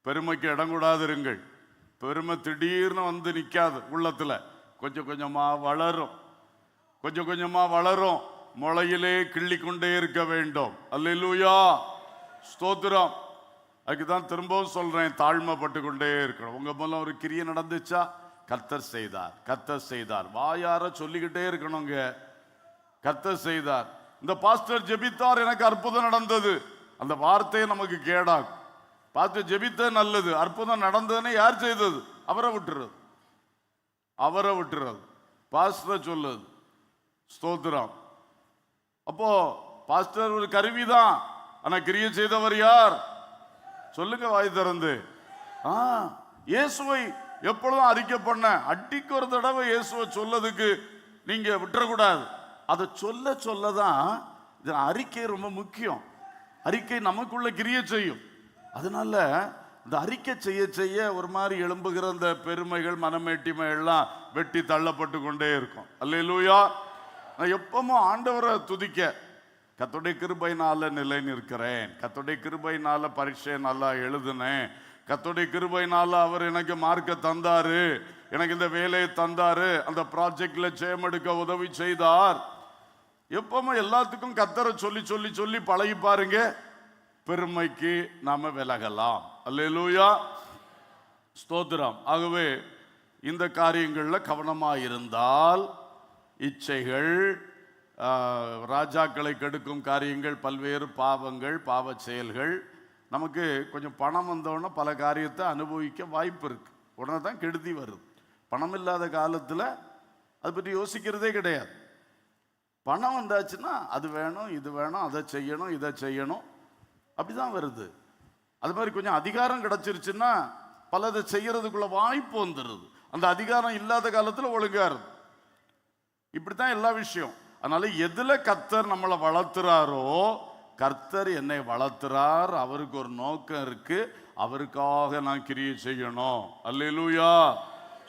பெருமைக்கு இடம் கூடாதிருங்கள். பெருமை திடீர்னு வந்து நிற்காது உள்ளத்துல. கொஞ்சம் கொஞ்சமா வளரும், கொஞ்சம் கொஞ்சமா வளரும். முளையிலே கிள்ளி கொண்டே இருக்க வேண்டும். அல்லேலூயா, ஸ்தோத்திரம். அதுக்குதான் திரும்பவும் சொல்றேன், தாழ்மைப்பட்டு கொண்டே இருக்கணும். உங்க மூலம் ஒரு கிரியை நடந்துச்சா? கர்த்தர் செய்தார், கர்த்தர் செய்தார். வாயார சொல்லிக்கிட்டே இருக்கணுங்க, கர்த்தர் செய்தார். இந்த பாஸ்டர் ஜெபித்தார், எனக்கு அற்புதம் நடந்தது, அந்த வார்த்தையை நமக்கு கேடாகும். பாஸ்டர் ஜெபித்த நல்லது, அற்புதம் நடந்ததுன்னு யார் செய்தது? அவரை விட்டுறது, அவரை விட்டுறது. பாஸ்டர் சொல்லுது. ஸ்தோத்திரம். அப்போ பாஸ்டர் ஒரு கருவிதான், ஆனா கிரியை செய்தவர் யார்? சொல்லுங்க வாய் திறந்து. இயேசுவை எப்பொழுதும் அறிக்கை பண்ண, அடிக்கு ஒரு தடவை இயேசுவை சொல்லதுக்கு நீங்க விட்டுறக்கூடாது. அதை சொல்ல சொல்லதான் அறிக்கை ரொம்ப முக்கியம். அறிக்கை நமக்குள்ள கிரியை செய்யும். அதனால இந்த அறிக்கை செய்ய செய்ய ஒரு மாதிரி எழும்புகிற அந்த பெருமைகள், மனமேட்டிமை எல்லாம் வெட்டி தள்ளப்பட்டு கொண்டே இருக்கும். அல்லேலூயா. நான் எப்பவும் ஆண்டவரை துதிக்க கர்த்தருடைய கிருபையினால நிலை நிற்கிறேன், கர்த்தருடைய கிருபையினால பரீட்சை நல்லா எழுதுனேன், கர்த்தருடைய கிருபையினால அவர் எனக்கு மார்க்க தந்தாரு, எனக்கு இந்த வேலையை தந்தாரு, அந்த ப்ராஜெக்ட்ல ஜெயம் எடுக்க உதவி செய்தார். எப்பவுமே எல்லாத்துக்கும் கர்த்தரை சொல்லி சொல்லி சொல்லி பழகி பாருங்க, பெருமைக்கு நாம விலகலாம். அல்லேலூயா, ஸ்தோத்திரம். ஆகவே இந்த காரியங்கள்ல கவனமாயிருந்தால் இச்சைகள், ராஜாக்களை கெடுக்கும் காரியங்கள், பல்வேறு பாவங்கள், பாவ செயல்கள், நமக்கு கொஞ்சம் பணம் வந்தோடனே பல காரியத்தை அனுபவிக்க வாய்ப்பு இருக்கு. உடனே தான் கெடுதி வருது. பணம் இல்லாத காலத்தில் அதை பற்றி யோசிக்கிறதே கிடையாது. பணம் வந்தாச்சுன்னா அது வேணும், இது வேணும், அதை செய்யணும், இதை செய்யணும், அப்படிதான் வருது. அது மாதிரி கொஞ்சம் அதிகாரம் கிடைச்சிருச்சுன்னா பலதை செய்யறதுக்குள்ள வாய்ப்பு வந்துடுது. அந்த அதிகாரம் இல்லாத காலத்தில் ஒழுங்கா இருக்கு. இப்படித்தான் எல்லா விஷயம். அதனால எதுல கர்த்தர் நம்மளை வளர்த்துறாரோ, கர்த்தர் என்னை வளர்த்துறார், அவருக்கு ஒரு நோக்கம் இருக்கு, அவருக்காக நான் கிரியை செய்யணும். அல்லேலூயா,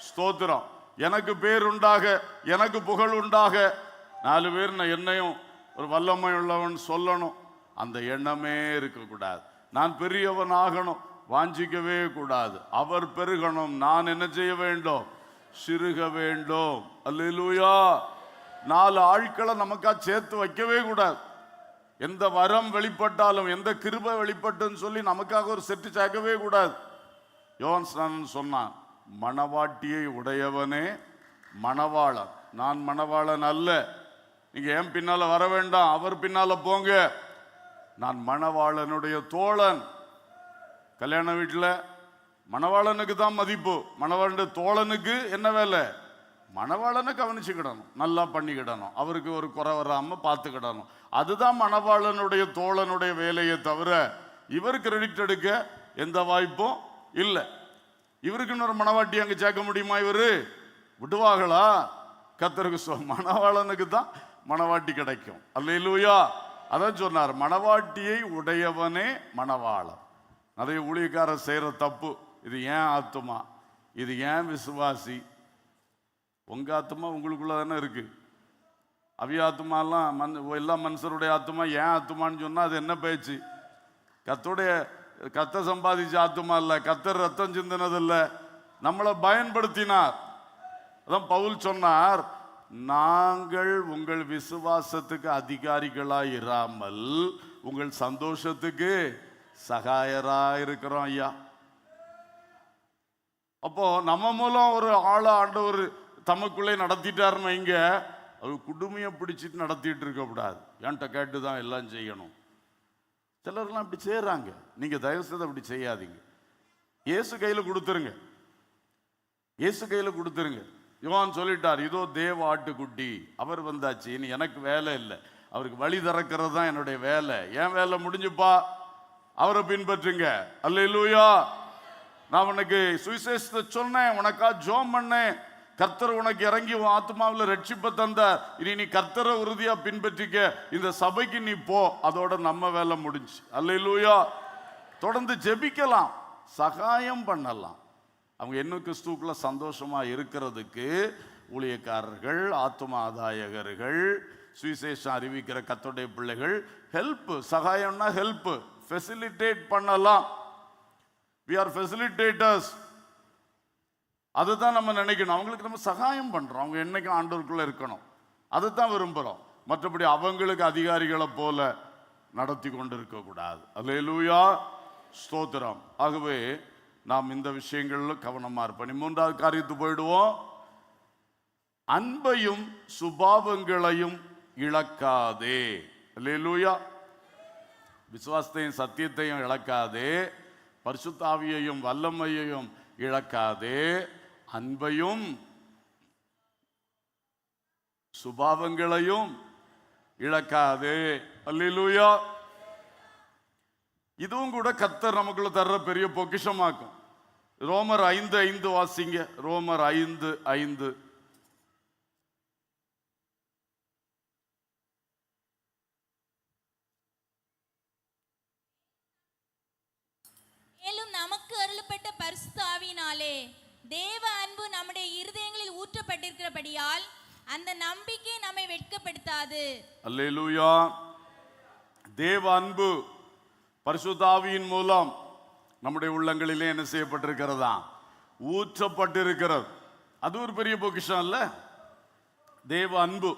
ஸ்தோத்திரம். எனக்கு பேர் உண்டாக, எனக்கு புகழ் உண்டாக, 4 பேர் நான் என்னையும் ஒரு வல்லமை உள்ளவன் சொல்லணும், அந்த எண்ணமே இருக்கக்கூடாது. நான் பெரியவன் ஆகணும் வாஞ்சிக்கவே கூடாது. அவர் பெருகணும், நான் என்ன செய்ய வேண்டும்? சிறுக வேண்டும். அல்லேலூயா. 4 ஆட்களை நமக்கா சேர்த்து வைக்கவே கூடாது. எந்த வரம் வெளிப்பட்டாலும், எந்த கிருபை வெளிப்பட்டுன்னு சொல்லி நமக்காக ஒரு செட்டு சேர்க்கவே கூடாது. யோவான் ஸ்நானன் சொன்னான், மணவாட்டியை உடையவனே மணவாளன், நான் மணவாளன் அல்ல, நீங்க ஏன் பின்னால வர வேண்டாம், அவர் பின்னால போங்க, நான் மணவாளனுடைய தோழன். கல்யாண வீட்டில் மணவாளனுக்கு தான் மதிப்பு, மணவாளனுடைய தோழனுக்கு என்ன வேலை? மணவாளனை கவனிச்சுக்கிடணும், நல்லா பண்ணிக்கிடணும், அவருக்கு ஒரு குறை வராம பார்த்துக்கிடணும். அதுதான் மணவாளனுடைய தோழனுடைய வேலையை தவிர இவர் கிரெடிட் எடுக்க எந்த வாய்ப்பும் இல்லை. இவருக்கு ஒரு மணவாட்டி அங்கே சேர்க்க முடியுமா? இவரு விடுவாங்களா? கர்த்தருக்கு மணவாளனுக்கு தான் மணவாட்டி கிடைக்கும். அல்லேலூயா. அதான் சொன்னார், மணவாட்டியை உடையவனே மணவாளன். நிறைய ஊழியக்காரர் செய்யற தப்பு, இது ஏன் ஆத்துமா, இது ஏன் விசுவாசி? உங்க ஆத்துமா உங்களுக்குள்ள தானே இருக்கு. அவிய ஆத்துமாலாம் எல்லா மனுஷருடைய ஆத்துமா ஏன் ஆத்துமான்னு சொன்னா அது என்ன பேச்சு? கத்த சம்பாதிச்ச ஆத்துமா இல்ல, கத்தர் ரத்தம் சிந்தினது இல்ல, நம்மளை பயன்படுத்தினார். அதான் பவுல் சொன்னார், நாங்கள் உங்கள் விசுவாசத்துக்கு அதிகாரிகளாய் இராமல் உங்கள் சந்தோஷத்துக்கு சகாயராக இருக்கிறோம் ஐயா. அப்போ நம்ம மூலம் ஒரு ஆளை ஆண்டவர் தமக்குள்ளே நடத்திட்டாருன்னு வைங்க, அது குடுமையை பிடிச்சிட்டு நடத்திட்டு இருக்கக்கூடாது, என்கிட்ட கேட்டு தான் எல்லாம் செய்யணும். சிலர்லாம் அப்படி செய்யறாங்க. நீங்க தயவு செய்து அப்படி செய்யாதீங்க. இயேசு கையில கொடுத்துருங்க, இயேசு கையில கொடுத்துருங்க. யோவான் சொல்லிட்டார், இதோ தேவ ஆட்டுக்குட்டி, அவர் வந்தாச்சு, இனி எனக்கு வேலை இல்லை, அவருக்கு வழி திறக்கிறது தான் என்னுடைய வேலை. என் வேலை முடிஞ்சுப்பா, அவரை பின்பற்றுங்க. அல்லேலூயா. நான் உனக்கு சுவிசேஷத்தை சொன்னேன், உனக்கா ஜோம் பண்ணேன், கர்த்தர் உனக்கு இறங்கி உன் ஆத்மாவில் ரட்சிப்பை தந்தார், இனி நீ கர்த்தரை உறுதியா பின்பற்றிக்க, இந்த சபைக்கு நீ போ, அதோட நம்ம வேலை முடிஞ்சு. அல்லேலூயா. தொடர்ந்து ஜெபிக்கலாம், சகாயம் பண்ணலாம். அவங்க இன்னும் கிறிஸ்துவுக்குள்ள சந்தோஷமா இருக்கிறதுக்கு ஊழியக்காரர்கள், ஆத்தும ஆதாயகர்கள், சுவிசேஷம் அறிவிக்கிற கர்த்தருடைய பிள்ளைகள் ஹெல்ப், சகாயம்னா ஹெல்ப், ஃபெசிலிட்டேட் பண்ணலாம். we are facilitators. அதுதான் நம்ம நினைக்கணும். அவங்களுக்கு நம்ம சகாயம் பண்றோம், அவங்க என்னைக்கும் ஆண்டவருக்குள்ள இருக்கணும், அதுதான் விரும்புறோம். மற்றபடி அவங்களுக்கு அதிகாரிகளை போல நடத்தி கொண்டு இருக்க கூடாது. அல்லேலூயா, ஸ்தோத்திரம். ஆகவே நாம் இந்த விஷயங்கள்ல கவனமா இருப்போம். 3வது காரியத்துக்கு போயிடுவோம். அன்பையும் சுபாவங்களையும் இழக்காதே. அல்லேலூயா. விசுவாசத்தையும் சத்தியத்தையும் இழக்காதே, பரிசுத்த ஆவியையும் வல்லமையையும் இழக்காதே, அன்பையும் சுபாவங்களையும் இழக்காதே. அல்லேலூயா. இதுவும் கூட கர்த்தர் நமக்குள்ள தர்ற பெரிய பொக்கிஷமாக்கும். ரோமர் 5:5 வாசிங்க. ரோமர் 5:5. மேலும் நமக்கு அருளப்பட்ட பரிசுத்த ஆவியினாலே தேவ அன்பு நம்முடைய இருதயங்களில் ஊற்றப்பட்டிருக்கிறபடியால் அந்த நம்பிக்கை நம்மை வெட்கப்படுத்தாது. அல்லேலூயா. தேவ அன்பு பரிசுத்த ஆவியின் மூலம் நம்முடைய உள்ளங்களிலே என்ன செய்யப்பட்டிருக்கிறதா? ஊற்றப்பட்டிருக்கிறது. அது ஒரு பெரிய பொக்கிஷம் அல்ல? தேவ அன்பு.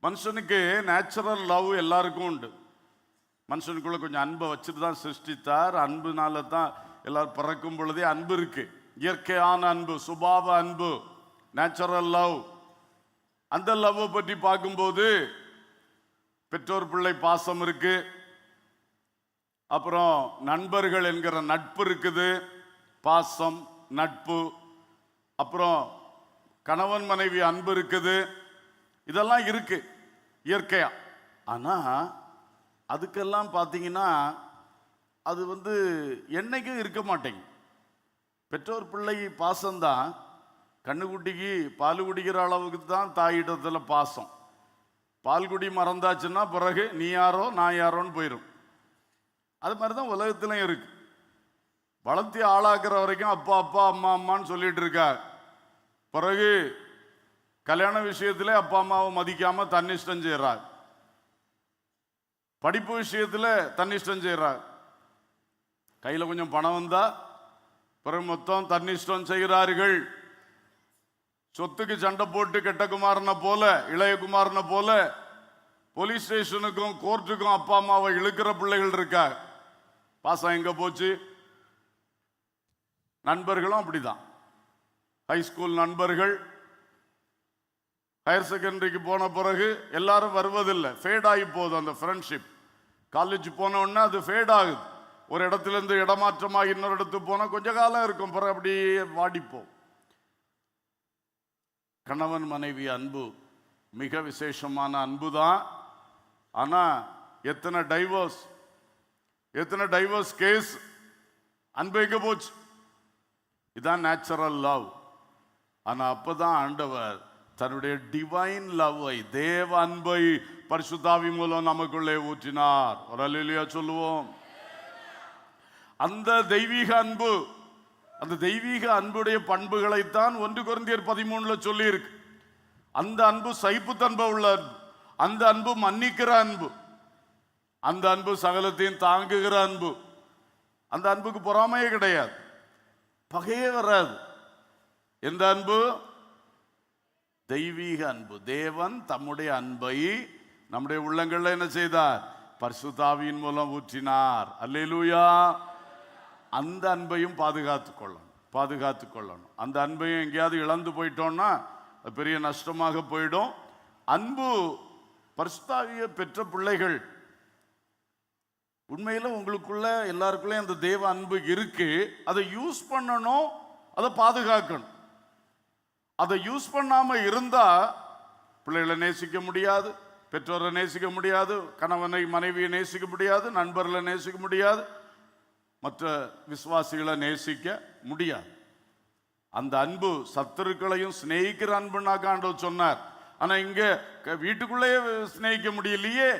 மனுஷனுக்கு நேச்சுரல் லவ் எல்லாருக்கும் உண்டு. மனுஷனுக்குள்ள கொஞ்சம் அன்பை வச்சுட்டு தான் சிருஷ்டித்தார். அன்புனால தான் எல்லாரும் பிறக்கும் பொழுதே அன்பு இருக்கு. இயற்கையான அன்பு, சுபாவ அன்பு, நேச்சுரல் லவ். அந்த லவ்வை பற்றி பார்க்கும்போது பெற்றோர் பிள்ளை பாசம் இருக்கு, அப்புறம் நண்பர்கள் என்கிற நட்பு இருக்குது, பாசம் நட்பு, அப்புறம் கணவன் மனைவி அன்பு இருக்குது. இதெல்லாம் இருக்கு இயற்கையா. ஆனா அதுக்கெல்லாம் பார்த்தீங்கன்னா அது என்னைக்கும் இருக்க மாட்டேங்க. பெற்றோர் பிள்ளை பாசம்தான். கண்ணுக்குட்டிக்கு பால் குடிக்கிற அளவுக்கு தான் தாயிடத்துல பாசம். பால் குடி மறந்தாச்சுன்னா பிறகு நீ யாரோ நான் யாரோன்னு போயிடும். அது மாதிரி தான் உலகத்திலையும் இருக்கு. வளர்த்தி ஆளாக்குற வரைக்கும் அப்பா அப்பா அம்மா அம்மான்னு சொல்லிட்டு இருக்கா. பிறகு கல்யாண விஷயத்துல அப்பா அம்மாவை மதிக்காம தன்னிஷ்டம் செய்யறார். படிப்பு விஷயத்துல தன்னிஷ்டம் செய்யறார். கையில கொஞ்சம் பணம் வந்தா பிறகு மொத்தம் தன்னிஷ்டம் செய்கிறார்கள். சொத்துக்கு சண்டை போட்டு கெட்ட குமாரனை போல, இளைய குமாரனை போல போலீஸ் ஸ்டேஷனுக்கும் கோர்ட்டுக்கும் அப்பா அம்மாவை இழுக்கிற பிள்ளைகள் இருக்கா. பாசம் எங்க போச்சு? நண்பர்களும் அப்படிதான். ஹைஸ்கூல் நண்பர்கள் ஹையர் செகண்டரிக்கு போன பிறகு எல்லாரும் வருவதில்லை, ஃபேட் ஆகி போகுது அந்த ஃப்ரெண்ட்ஷிப். காலேஜ் போன உடனே அது ஃபேட் ஆகுது. ஒரு இடத்துல இருந்து இடமாற்றமாக இன்னொரு இடத்துக்கு போனால் கொஞ்ச காலம் இருக்கும், பிறகு அப்படியே வாடிப்போம். கணவன் மனைவி அன்பு மிக விசேஷமான அன்பு தான். ஆனால் எத்தனை டைவர்ஸ் கேஸ் அன்பு எங்க போச்சு? இதான் நேச்சுரல் லவ். ஆனால் அப்பதான் ஆண்டவர் தன்னுடைய டிவைன் லவ்வை, தேவ அன்பை பரிசுத்த ஆவி மூலம் நமக்குள்ளே ஊற்றினார். ஒரு அல்லேலூயா சொல்லுவோம். அந்த தெய்வீக அன்பு, அந்த தெய்வீக அன்புடைய பண்புகளைத்தான் 1 கொரிந்தியர் 13 சொல்லி இருக்கு. அந்த அன்பு சகிப்புத்தன்மை உள்ள அன்பு, அந்த அன்பு மன்னிக்கிற அன்பு, அந்த அன்பு சகலத்தையும் தாங்குகிற அன்பு. அந்த அன்புக்கு பொறாமையே கிடையாது, பகையே வராது. எந்த அன்பு? தெய்வீக அன்பு. தேவன் தம்முடைய அன்பை நம்முடைய உள்ளங்கள்ல என்ன செய்தார்? பரிசுத்த ஆவியின் மூலம் ஊற்றினார். அல்லேலூயா. அந்த அன்பையும் பாதுகாத்து கொள்ளணும். அந்த அன்பையும் எங்கேயாவது இழந்து போயிட்டோம்னா அது பெரிய நஷ்டமாக போயிடும். அன்பு, பரிசுத்த ஆவியை பெற்ற பிள்ளைகள், உண்மையில உங்களுக்குள்ள எல்லாருக்குள்ளே அந்த தேவ அன்பு இருக்கு. அதை யூஸ் பண்ணணும், அதை பாதுகாக்கணும். அதை யூஸ் பண்ணாம இருந்தா பிள்ளைகளை நேசிக்க முடியாது, பெற்றோரை நேசிக்க முடியாது, கணவனை மனைவியை நேசிக்க முடியாது, நண்பர்களை நேசிக்க முடியாது, மற்ற விசுவாசிகளை நேசிக்க முடியாது. அந்த அன்பு சத்துருக்களையும் சிநேகிக்கிற அன்புன்னா ஆண்டவர் சொன்னார். ஆனா இங்க வீட்டுக்குள்ளேயே சிநேகிக்க முடியலையே,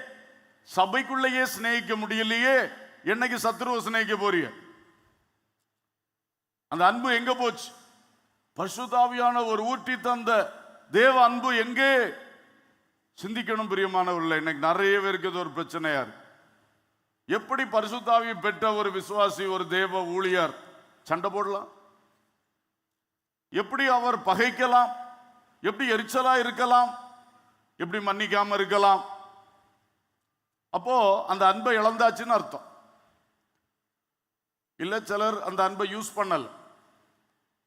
சபைக்குள்ளேயே சிநேகிக்க முடியலையே, என்னைக்கு சத்துருவை சிநேகிக்க போறீங்க? அந்த அன்பு எங்க போச்சு? பரிசுத்த ஆவியான ஒரு ஊற்றி தந்த தேவ அன்பு எங்கே? சிந்திக்கணும் பிரியமானவர்களே. இன்னைக்கு நிறைய பேருக்கு இது ஒரு பிரச்சனையா இருக்கு. எப்படி பரிசுத்த ஆவியை பெற்ற ஒரு விசுவாசி, ஒரு தேவ ஊழியர் சண்டை போடலாம்? எப்படி அவர் பகைக்கலாம்? எப்படி எரிச்சலா இருக்கலாம்? எப்படி மன்னிக்காம இருக்கலாம்? அப்போ அந்த அன்பை இழந்தாச்சுன்னு அர்த்தம். இல்ல சிலர் அந்த அன்பை யூஸ் பண்ணல,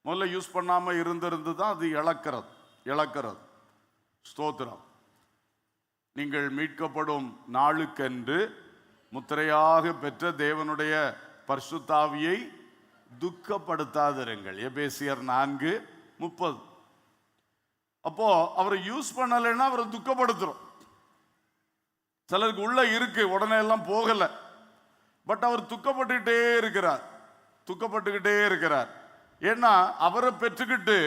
முதல்ல யூஸ் பண்ணாம இருந்து தான் அது இழக்கிறது. ஸ்தோத்திரம். நீங்கள் மீட்கப்படும் நாளுக்கென்று முத்திரையாக பெற்ற தேவனுடைய பரிசுத்த ஆவியை துக்கப்படுத்தாதிருங்கள். எபேசியர் 4:30. அப்போ அவரை யூஸ் பண்ணலைன்னா அவரை துக்கப்படுத்துறோம். சிலருக்கு உள்ள இருக்கு, உடனே எல்லாம் போகல, பட் அவர் துக்கப்பட்டுக்கிட்டே இருக்கிறார். ஏன்னா அவரை பெற்றுக்கிட்டு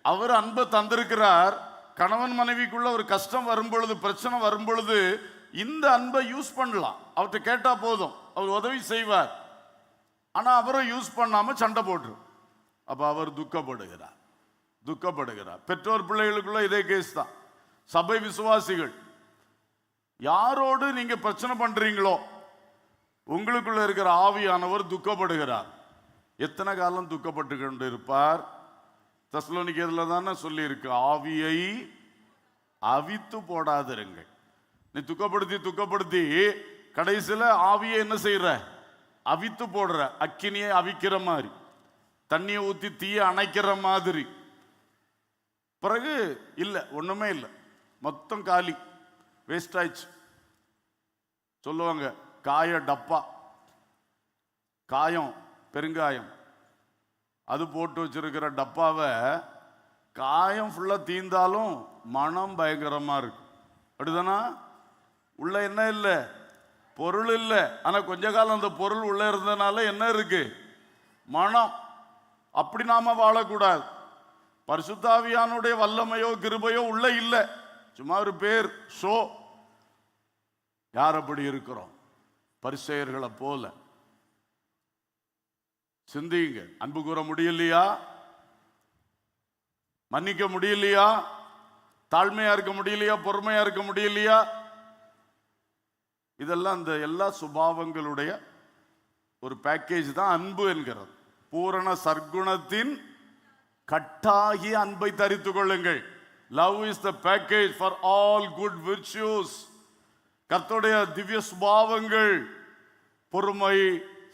அவர் அன்பை தந்திருக்கிறார். கணவன் மனைவிக்குள்ள ஒரு கஷ்டம் வரும் பொழுது, பிரச்சனை வரும் பொழுது இந்த அன்பை யூஸ் பண்ணலாம். அவர்கிட்ட கேட்டா போதும், அவர் உதவி செய்வார். ஆனா அவரை யூஸ் பண்ணாம சண்டை போட்டு, அப்ப அவர் துக்கப்படுகிறார். பெற்றோர் பிள்ளைகளுக்குள்ள இதே கேஸ் தான். சபை விசுவாசிகள் யாரோடு நீங்க பிரச்சனை பண்றீங்களோ உங்களுக்குள்ள இருக்கிற ஆவியானவர் துக்கப்படுகிறார். எத்தனை காலம் துக்கப்பட்டு கொண்டு இருப்பார்? தெசலோனிக்கேயர்ல தானே சொல்லி இருக்கு, ஆவியை அவித்து போடாதிருங்கள். நீ துக்கப்படுத்தி கடைசியில ஆவியை என்ன செய்யற? அவித்து போடுற. அக்கினியை அவிக்கிற மாதிரி, தண்ணியை ஊத்தி தீய அணைக்கிற மாதிரி. பிறகு இல்ல, ஒண்ணுமே இல்லை, மொத்தம் காலி, வேஸ்ட் ஆயிடுச்சு. சொல்லுவாங்க காய டப்பா, காயம் பெருங்காயம், அது போட்டு வச்சிருக்கிற டப்பாவை காயம் ஃபுல்லா தீந்தாலும் மனம் பயங்கரமா இருக்கு. அப்படிதானா? உள்ள என்ன இல்லை? பொருள் இல்லை. ஆனா கொஞ்ச காலம் அந்த பொருள் உள்ள இருந்ததுனால என்ன இருக்கு? மனம். அப்படி நாம வாழக்கூடாது. பரிசுத்த ஆவியானுடைய வல்லமையோ கிருபையோ உள்ள இல்லை, சும்மா ஒரு பேர், ஷோ. யார் அப்படி இருக்கிறோம்? பரிசேயர்களை போல. சிந்திங்க. அன்பு கூற முடியலையா? மன்னிக்க முடியலையா? தாழ்மையா இருக்க முடியலையா? பொறுமையா இருக்க முடியலையா? இதெல்லாம் இந்த எல்லா சுபாவங்களுடைய ஒரு பேக்கேஜ் தான் அன்பு என்கிறது. பூரண சர்க்குணத்தின் கட்டாகிய அன்பை தரித்துக் கொள்ளுங்கள். Love is the package for all good virtues. கர்த்தருடைய திவ்ய சுபாவங்கள், பொறுமை,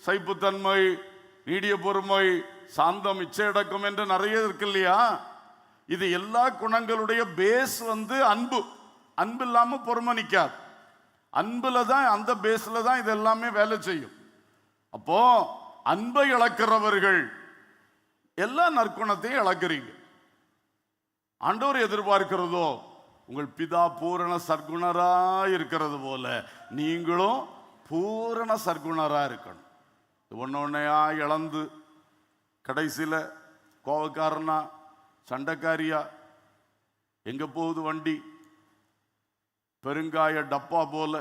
சைப்புத்தன்மை, நீடிய பொறுமை, சாந்தம், இச்சையடக்கம் என்று நிறைய இருக்கு இல்லையா? இது எல்லா குணங்களுடைய பேஸ் அன்பு. அன்பு இல்லாம பொறுமை நிக்காது. அன்புல தான், அந்த பேஸ்ல தான் இது எல்லாமே வேலை செய்யும். அப்போ அன்பை இழக்கிறவர்கள் எல்லா நற்குணத்தையும் இழக்கிறீங்க. ஆண்டவர் எதிர்பார்க்கிறதோ உங்கள் பிதா பூரண சர்க்குணரா இருக்கிறது போல நீங்களும் பூரண சர்க்குணரா இருக்கணும். ஒன்னொன்னையா இழந்து கடைசியில கோவக்காரனா, சண்டைக்காரியா, எங்க போகுது வண்டி, பெருங்காய டப்பா போல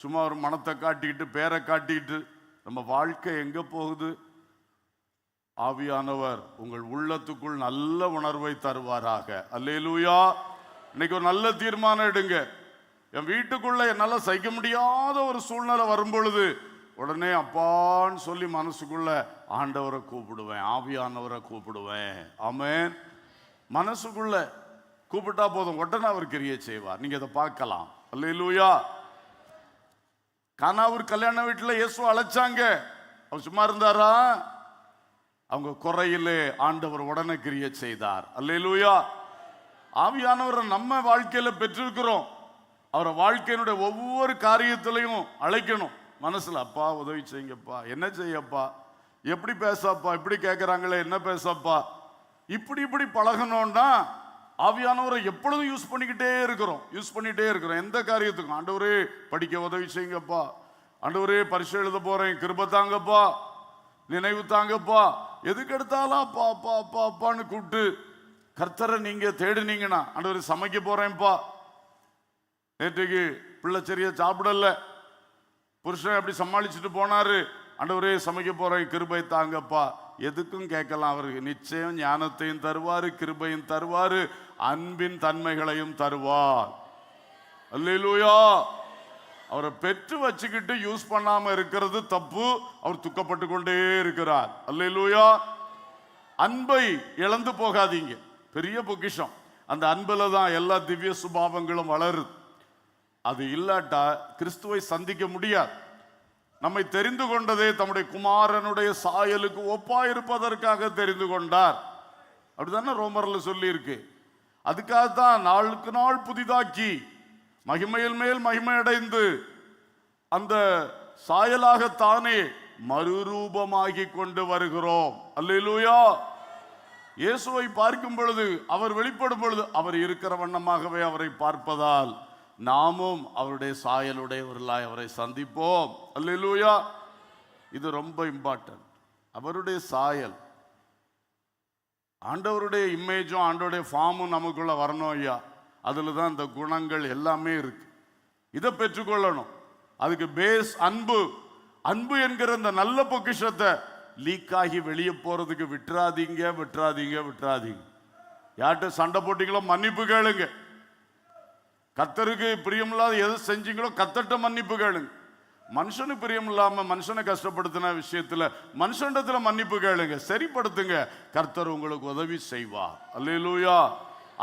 சும்மா ஒரு மனத்தை காட்டிக்கிட்டு பேரை காட்டிக்கிட்டு நம்ம வாழ்க்கை எங்க போகுது? ஆவியானவர் உங்கள் உள்ளத்துக்குள் நல்ல உணர்வை தருவாராக. அல்லேலூயா. இன்னைக்கு ஒரு நல்ல தீர்மானம் எடுங்க. என் வீட்டுக்குள்ள என்னால சகிக்க முடியாத ஒரு சூழ்நிலை வரும் பொழுது உடனே அப்பான்னு சொல்லி மனசுக்குள்ள ஆண்டவரை கூப்பிடுவேன், ஆவியானவரை கூப்பிடுவேன். ஆமென். மனசுக்குள்ள கூப்பிட்டா போதும், உடனே அவர் கிரியை செய்வார். நீங்க இதை பார்க்கலாம். அல்லேலூயா. கானாவூர் கல்யாண வீட்டில் இயேசு அழைச்சாங்க, அவர் சும்மா இருந்தாரா? அவங்க குறையிலே ஆண்டவர் உடனே கிரியை செய்தார். அல்லேலூயா. ஆவியானவரை நம்ம வாழ்க்கையில பெற்றிருக்கிறோம். அவரை வாழ்க்கையினுடைய ஒவ்வொரு காரியத்திலையும் அழைக்கணும். மனசுல, அப்பா உதவி செய்யுங்கப்பா, என்ன செய்யப்பா, எப்படி பேசப்பா, இப்படி கேட்கிறாங்களே என்ன பேசப்பா, இப்படி பழகணும்னா ஆவியானவரை எப்பொழுதும் யூஸ் பண்ணிக்கிட்டே இருக்கிறோம். எந்த காரியத்துக்கும், ஆண்டவரே படிக்க உதவி செய்யுங்கப்பா, ஆண்டவரே பரிசு எழுத போறேன், கிருபை தாங்கப்பா, நினைவு தாங்கப்பா, எதுக்கு எடுத்தாலும் அப்பா அப்பா அப்பா அப்பான்னு கூப்பிட்டு கர்த்தரை நீங்க தேடினீங்கன்னா, ஆண்டவரே சமைக்க போறேன்ப்பா, நேற்றுக்கு பிள்ளை சரியா சாப்பிடல, புருஷன் அப்படி சமாளிச்சுட்டு போனாரு, ஆண்டவரே சமைக்க போறேன், கிருபை தாங்கப்பா, எதுக்கும் கேட்கலாம். அவருக்கு நிச்சயம் ஞானத்தையும் தருவாரு, கிருபையும் தருவாரு, அன்பின் தன்மைகளையும் தருவார். அல்லேலூயா. அவரை பெற்று வச்சுக்கிட்டு யூஸ் பண்ணாம இருக்கிறது தப்பு. அவர் துக்கப்பட்டு கொண்டே இருக்கிறார். அல்லேலூயா. அன்பை இழந்து போகாதீங்க. பெரிய பொக்கிஷம். அந்த அன்புல தான் எல்லா திவ்ய சுபாவங்களும் வளருது. அது இல்லாட்டா கிறிஸ்துவை சந்திக்க முடியாது. நம்மை தெரிந்து கொண்டதே தம்முடைய குமாரனுடைய சாயலுக்கு ஒப்பாயிருப்பதற்காக தெரிந்து கொண்டார். அப்படித்தானே ரோமர்ல சொல்லி இருக்கு. அதுக்காகத்தான் நாளுக்கு நாள் புதிதாக்கி மகிமையில் மேல் மகிமை அடைந்து அந்த சாயலாகத்தானே மறுரூபமாகி கொண்டு வருகிறோம். அல்லேலூயா. இயேசுவை பார்க்கும் பொழுது, அவர் வெளிப்படும் பொழுது, அவர் இருக்கிற வண்ணமாகவே அவரை பார்ப்பதால் நாமும் அவருடைய சாயலுடையவர்களாய் அவரை சந்திப்போம். அல்லேலூயா. இது ரொம்ப இம்பார்ட்டன்ட். அவருடைய சாயல், ஆண்டவருடைய இமேஜும் ஆண்டவருடைய ஃபார்மும் நமக்குள்ள வரணும் ஐயா. அதுல தான் இந்த குணங்கள் எல்லாமே இருக்கு. இதை பெற்றுக்கொள்ளணும். அதுக்கு பேஸ் அன்பு. அன்பு என்கிற இந்த நல்ல பொக்கிஷத்தை லீக் ஆகி வெளியே போறதுக்கு விட்டுறாதீங்க. யார்கிட்ட சண்டை போட்டீங்களோ மன்னிப்பு கேளுங்க. கர்த்தருக்கு பிரியமில்லாத எது செஞ்சீங்களோ கர்த்தர்ட்ட மன்னிப்பு கேளுங்க. மனுஷனுக்கு பிரியம் இல்லாம மனுஷனை கஷ்டப்படுத்தின விஷயத்துல மனுஷனிடத்துல மன்னிப்பு கேளுங்க, சரிப்படுத்துங்க. கர்த்தர் உங்களுக்கு உதவி செய்வார். அல்லேலூயா.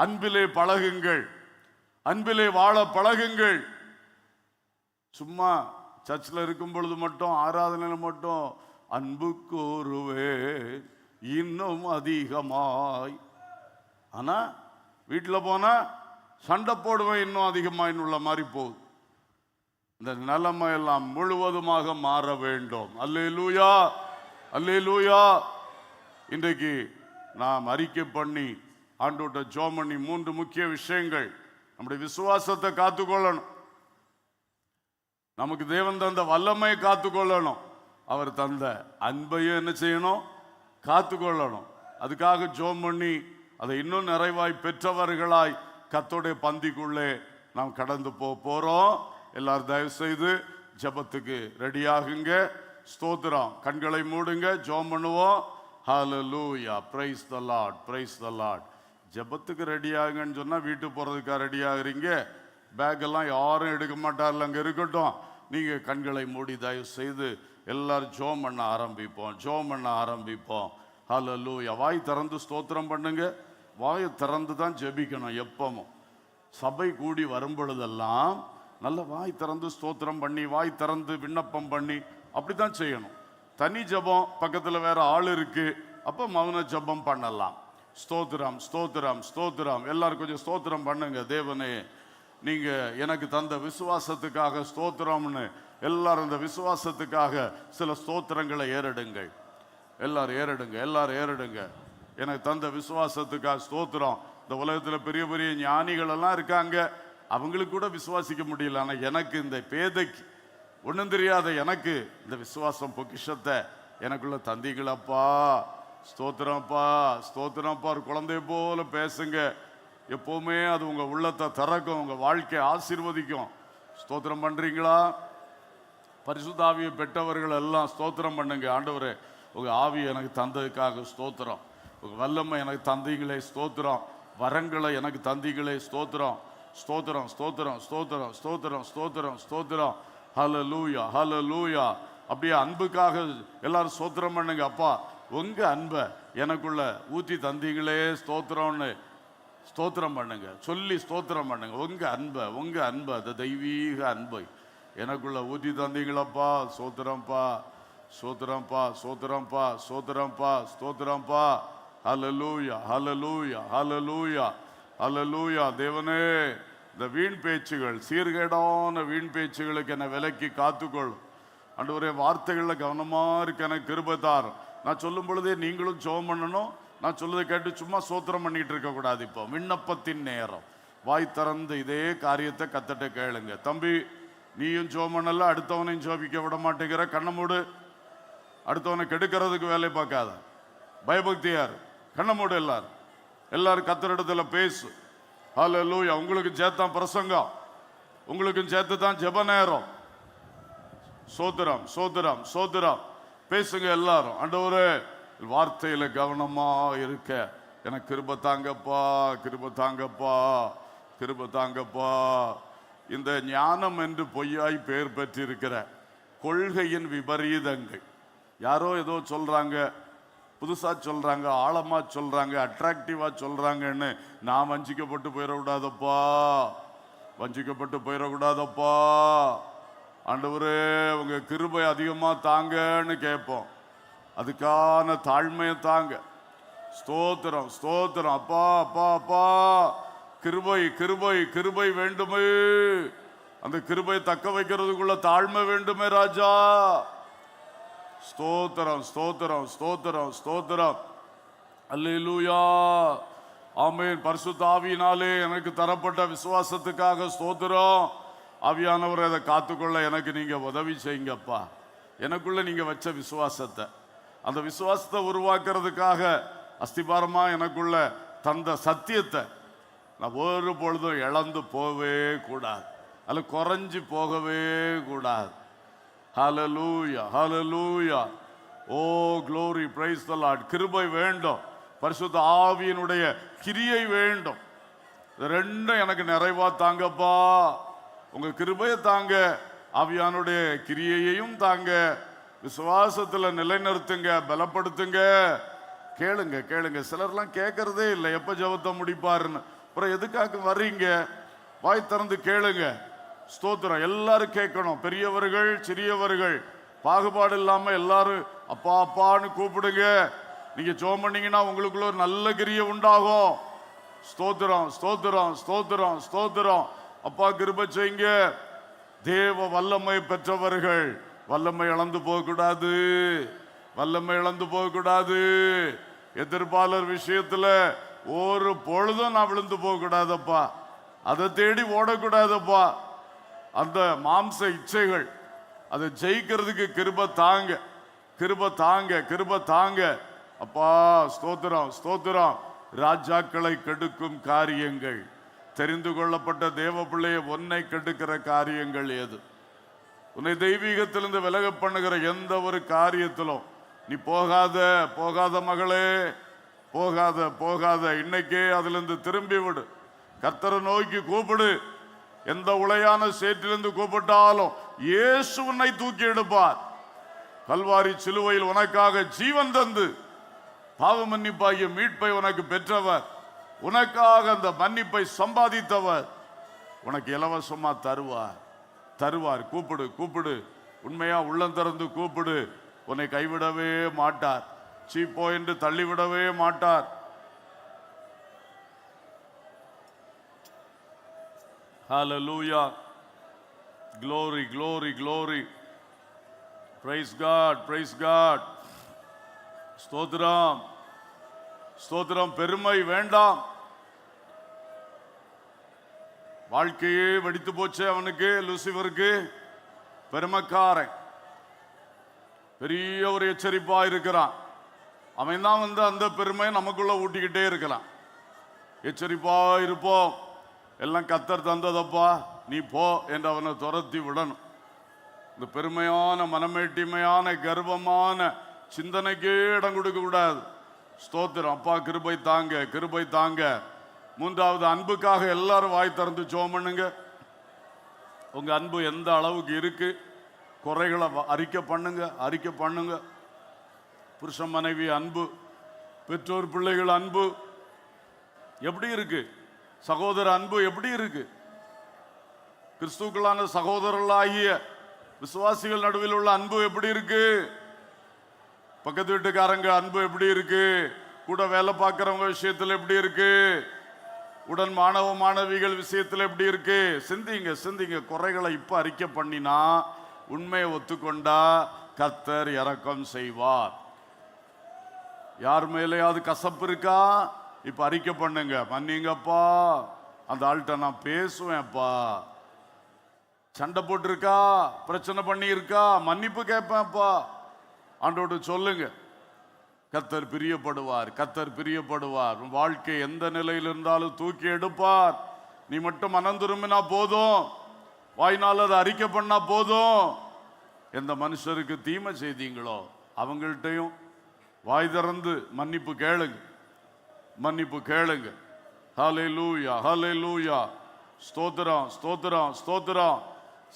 அன்பிலே பழகுங்கள், அன்பிலே வாழ பழகுங்கள். சும்மா சர்ச்சில் இருக்கும் பொழுது மட்டும், ஆராதனையில மட்டும் அன்பு கூறுவே இன்னும் அதிகமாய், ஆனா வீட்டில் போனா சண்டை போடுவேன் இன்னும் அதிகமாய் உள்ள மாதிரி போகுது. இந்த நிலைமை எல்லாம் முழுவதுமாக மாற வேண்டும். அல்லேலூயா, அல்லேலூயா. இன்றைக்கு நாம் அறிக்கை பண்ணி ஆண்டவர்ட்ட ஜெபம் பண்ணி 3 முக்கிய விஷயங்கள். நம்முடைய விசுவாசத்தை காத்துக்கொள்ளணும், நமக்கு தேவன் தந்த வல்லமையை காத்துக்கொள்ளணும், அவர் தந்த அன்பையும் என்ன செய்யணும், காத்துக்கொள்ளணும். அதுக்காக ஜெபம் பண்ணி அதை இன்னும் நிறைவாய் பெற்றவர்களாய் கர்த்தருடைய பந்திக்குள்ளே நாம் கடந்து போறோம். எல்லாரும் தயவு செய்து ஜெபத்துக்கு ரெடியாகுங்க. ஸ்தோத்திரம். கண்களை மூடுங்க, ஜெபம் பண்ணுவோம். Hallelujah, praise the Lord, praise the Lord. ஜெபத்துக்கு ரெடியாகுங்கன்னு சொன்னா வீட்டுக்கு போறதுக்காக ரெடியாகிறீங்க. பேக் எல்லாம் யாரும் எடுக்க மாட்டார்ல, அங்க இருக்கட்டும். நீங்க கண்களை மூடி தயவு செய்து எல்லாரும் ஜெபம் பண்ண ஆரம்பிப்போம், ஜெபம் பண்ண ஆரம்பிப்போம். ஹல்லேலூயா. வாய் திறந்து ஸ்தோத்திரம் பண்ணுங்க. வாயை திறந்து தான் ஜெபிக்கணும். எப்பவும் சபை கூடி வரும் பொழுதெல்லாம் நல்ல வாய் திறந்து ஸ்தோத்திரம் பண்ணி, வாய் திறந்து விண்ணப்பம் பண்ணி அப்படித்தான் செய்யணும். தனி ஜெபம், பக்கத்துல வேற ஆள் இருக்கு, அப்ப மௌன ஜெபம் பண்ணலாம். ஸ்தோத்திரம், ஸ்தோத்திரம், ஸ்தோத்திரம். எல்லாரும் கொஞ்சம் ஸ்தோத்திரம் பண்ணுங்க. தேவனே, நீங்க எனக்கு தந்த விசுவாசத்துக்காக ஸ்தோத்திரம்னு எல்லாரும் இந்த விசுவாசத்துக்காக சில ஸ்தோத்திரங்களை ஏறெடுங்கள். எல்லாரும் ஏறெடுங்க, எல்லாரும் ஏறெடுங்க. எனக்கு தந்த விசுவாசத்துக்காக ஸ்தோத்திரம். இந்த உலகத்தில் பெரிய பெரிய ஞானிகள் எல்லாம் இருக்காங்க, அவங்களுக்கு கூட விசுவாசிக்க முடியல. ஆனால் எனக்கு, இந்த பேதைக்கு, ஒன்றும் தெரியாத எனக்கு இந்த விசுவாசம் பொக்கிஷத்தை எனக்குள்ள தந்தீங்களப்பா. ஸ்தோத்திரம்ப்பா, ஸ்தோத்திரம்ப்பா. ஒரு குழந்தை போல பேசுங்க. எப்பவுமே அது உங்க உள்ளத்தை திறக்கும், உங்க வாழ்க்கையை ஆசீர்வதிக்கும். ஸ்தோத்திரம் பண்றீங்களா? பரிசுத்த ஆவியை பெற்றவர்கள் எல்லாம் ஸ்தோத்திரம் பண்ணுங்க. ஆண்டவரே, உங்க ஆவி எனக்கு தந்ததுக்காக ஸ்தோத்திரம். உங்க வல்லமை எனக்கு தந்தீங்களே ஸ்தோத்திரம். வரங்களை எனக்கு தந்தீங்களே ஸ்தோத்திரம், ஸ்தோத்திரம், ஸ்தோத்திரம், ஸ்தோத்திரம், ஸ்தோத்திரம், ஸ்தோத்திரம், ஸ்தோத்திரம். ஹல்லேலூயா, ஹல்லேலூயா. அப்படியே அன்புக்காக எல்லாரும் ஸ்தோத்திரம் பண்ணுங்க. அப்பா, உங்க அன்பை எனக்குள்ள ஊத்தி தந்தீங்களே ஸ்தோத்திரம்னு ஸ்தோத்திரம் பண்ணுங்க. சொல்லி ஸ்தோத்திரம் பண்ணுங்க. உங்க அன்பை, உங்க அன்பை, அந்த தெய்வீக அன்பை எனக்குள்ள ஊத்தி தந்தீங்களப்பா. சோத்திரம்ப்பா, சோத்திரம்ப்பா, சோத்திரம்ப்பா, சோத்திரம்ப்பா, ஸ்தோத்திரம்ப்பா. ஹல்லேலூயா, ஹல்லேலூயா, ஹல்லேலூயா, ஹல்லேலூயா. தேவனே, இந்த வீண் பேச்சுகள், சீர்கேடான வீண் பேச்சுகளுக்கு என்னை விலக்கி காத்துக்கொள்ளும். ஆண்டவரே, வார்த்தைகளில் கவனமா இருக்க எனக்கு கிருபை தாரும். நான் சொல்லும் பொழுதே நீங்களும் ஜெபம் பண்ணணும். நான் சொல்லுவதை கேட்டு சும்மா சோத்திரம் பண்ணிட்டு இருக்க கூடாது. இப்போ விண்ணப்பத்தின் நேரம். வாய் திறந்து இதே காரியத்தை கத்தட்ட கேளுங்க. தம்பி, நீயும் ஜெபம் பண்ணல, அடுத்தவனையும் ஜெபிக்க விட மாட்டேங்கிற. கண்ணை மூடு. அடுத்தவனை கெடுக்கிறதுக்கு வேலை பார்க்காத. பயபக்தியார், கண்ணை மூடு. எல்லாரும் கத்தரிடத்துல பேசு. ஹல்லேலூயா. உங்களுக்கு சேர்த்தான் பிரசங்கம், உங்களுக்கும் சேர்த்து தான் ஜெப நேரம். சோத்திரம், சோத்திரம், சோத்திரம். பேசுங்க எல்லாரும். ஆண்டவரே, வார்த்தையில கவனமா இருக்க எனக்கு கிருபை தாங்கப்பா, கிருபை தாங்கப்பா, கிருபை தாங்கப்பா. இந்த ஞானம் என்று பொய்யாய் பெயர் பெற்றிருக்கிற கொள்கையின் விபரீதங்கள், யாரோ ஏதோ சொல்றாங்க, புதுசா சொல்றாங்க, ஆழமா சொல்றாங்க, அட்ராக்டிவா சொல்றாங்கன்னு நான் வஞ்சிக்கப்பட்டு போயிடக்கூடாதப்பா, வஞ்சிக்கப்பட்டு போயிடக்கூடாதப்பா. ஆண்டவரே, உங்க கிருபை அதிகமா தாங்கன்னு கேட்போம். அதுக்கான தாழ்மையை தாங்க. ஸ்தோத்திரம், ஸ்தோத்திரம். அப்பா, அப்பா, அப்பா, கிருபை, கிருபை, கிருபை வேண்டுமே. அந்த கிருபை தக்க வைக்கிறதுக்குள்ள தாழ்மை வேண்டுமே ராஜா. ஸ்தோத்திரம், ஸ்தோத்திரம், ஸ்தோத்திரம், ஸ்தோத்திரம். அல்லேலூயா, ஆமென். பரிசுத்த ஆவியினாலே எனக்கு தரப்பட்ட விசுவாசத்துக்காக ஸ்தோத்திரம். ஆவியானவரை அதை காத்துக்கொள்ள எனக்கு நீங்க உதவி செய்யுங்கப்பா. எனக்குள்ள நீங்க வச்ச விசுவாசத்தை, அந்த விசுவாசத்தை உருவாக்குறதுக்காக அஸ்திபாரமா எனக்குள்ள தந்த சத்தியத்தை நான் ஒரு பொழுதும் இழந்து போகவே கூடாது, அல்ல குறைஞ்சு போகவே கூடாது. Hallelujah, hallelujah. Oh glory, praise the Lord. கிருபை வேண்டும், பரிசுத்த ஆவியினுடைய கிரியை வேண்டும். இது ரெண்டும் எனக்கு நிறைவா தாங்கப்பா. உங்க கிருபையை தாங்க, ஆவியானுடைய கிரியையையும் தாங்க, விசுவாசத்துல நிலைநிறுத்துங்க, பலப்படுத்துங்க. கேளுங்க கேளுங்க. சிலர்லாம் கேட்கறதே இல்லை எப்ப ஜெபத்தை முடிப்பாருன்னு. அப்புறம் எதுக்காக வர்றீங்க? வாய் திறந்து கேளுங்க. ஸ்தோத்திரம். எல்லாரும் கேட்கணும், பெரியவர்கள் சிறியவர்கள் பாகுபாடு இல்லாம எல்லாரும் அப்பா அப்பான்னு கூப்பிடுங்க. நீங்க ஜெபம் பண்ணீங்கன்னா உங்களுக்குள்ள ஒரு நல்ல கிரியை உண்டாகும். ஸ்தோத்திரம் ஸ்தோத்திரம் ஸ்தோத்திரம் ஸ்தோத்திரம். அப்பா கிருபை செய்யுங்க. தேவ வல்லமை பெற்றவர்கள் வல்லமை இழந்து போகக்கூடாது, வல்லமை இழந்து போகக்கூடாது. எதிர்ப்பாளர் விஷயத்துல ஒரு பொழுதும் நான் விழுந்து போகக்கூடாதப்பா, அதை தேடி ஓடக்கூடாதப்பா. அந்த மாம்ச இச்சைகள் அதை ஜெயிக்கிறதுக்கு கிருபை தாங்க, கிருபை தாங்க, கிருபை தாங்க அப்பா. ஸ்தோத்திரம் ஸ்தோத்திரம். ராஜாக்களை கெடுக்கும் காரியங்கள், தெரிந்து கொள்ளப்பட்ட தேவ பிள்ளையை ஒன்னை கெடுக்கிற காரியங்கள் எது? உன்னை தெய்வீகத்திலிருந்து விலக பண்ணுகிற எந்த ஒரு காரியத்திலும் நீ போகாத போகாத மகளே, போகாத போகாத. இன்னைக்கே அதிலிருந்து திரும்பி விடு. கர்த்தரை நோக்கி கூப்பிடு. எந்த உளையான சேற்றிலிருந்து கூப்பிட்டாலும் இயேசு உன்னை தூக்கி எடுப்பார். கல்வாரி சிலுவையில் உனக்காக ஜீவன் தந்து பாவ மன்னிப்பாகிய மீட்பை உனக்கு பெற்றவர், உனக்காக அந்த மன்னிப்பை சம்பாதித்தவர் உனக்கு இலவசமா தருவார், தருவார். கூப்பிடு கூப்பிடு, உண்மையா உள்ளம் திறந்து கூப்பிடு. உன்னை கைவிடவே மாட்டார், சீப்போ என்று தள்ளிவிடவே மாட்டார். Hallelujah. Glory, glory, glory. Praise God, praise God. ஸ்தோத்திரம் ஸ்தோத்திரம். பெருமை வேண்டாம். வாழ்க்கையே வெடித்து போச்சு அவனுக்கு, லூசிபருக்கு. பெருமைக்காரன் பெரிய ஒரு எச்சரிப்பா இருக்கிறான். அவன் தான் அந்த பெருமையை நமக்குள்ள ஊட்டிக்கிட்டே இருக்கலாம். எச்சரிப்பா இருப்போம். எல்லாம் கர்த்தர் தந்ததப்பா, நீ போ என்று அவனை துரத்தி விடணும். இந்த பெருமையான மனமேட்டிமையான கர்வமான சிந்தனைக்கே இடம் கொடுக்க கூடாது. ஸ்தோத்திரம். அப்பா கிருபை தாங்க, கிருபை தாங்க. மூன்றாவது, அன்புக்காக எல்லாரும் வாய் திறந்து ஜெபம் பண்ணுங்க. உங்க அன்பு எந்த அளவுக்கு இருக்கு? குறைகளை அறிக்கை பண்ணுங்க, அறிக்கை பண்ணுங்க. புருஷன் மனைவி அன்பு, பெற்றோர் பிள்ளைகள் அன்பு எப்படி இருக்கு? சகோதர அன்பு எப்படி இருக்கு? கிறிஸ்துக்களான சகோதரர்களாகிய விசுவாசிகள் நடுவில் உள்ள அன்பு எப்படி இருக்கு? பக்கத்து வீட்டுக்காரங்க அன்பு எப்படி இருக்கு? கூட வேலை பார்க்கிறவங்க விஷயத்துல எப்படி இருக்கு? உடன் மாணவ மாணவிகள் விஷயத்துல எப்படி இருக்கு? சிந்திங்க சிந்திங்க. குறைகளை இப்ப அறிக்கை பண்ணினா, உண்மையை ஒத்துக்கொண்டா கர்த்தர் இரக்கம் செய்வார். யார் மேலேயாவது கசப்பு இருக்கா? இப்ப அறிக்கை பண்ணுங்க. மன்னிங்கப்பா, அந்த ஆள்கிட்ட நான் பேசுவேன்ப்பா. சண்டை போட்டிருக்கா, பிரச்சனை பண்ணி இருக்கா, மன்னிப்பு கேட்பேன்ப்பா. ஆண்டோடு சொல்லுங்க. கர்த்தர் பிரியப்படுவார், கர்த்தர் பிரியப்படுவார். வாழ்க்கை எந்த நிலையில் இருந்தாலும் தூக்கி எடுப்பார். நீ மட்டும் மனம் திரும்பினா போதும், வாய்நாள் அதை அறிக்கை பண்ணா போதும். எந்த மனுஷருக்கு தீமை செய்தீங்களோ அவங்கள்ட்டையும் வாய் திறந்து மன்னிப்பு கேளுங்க, மன்னிப்பு கேளுங்க. ஹல்லேலூயா, ஹல்லேலூயா. ஸ்தோத்திரம், ஸ்தோத்திரம், ஸ்தோத்திரம்.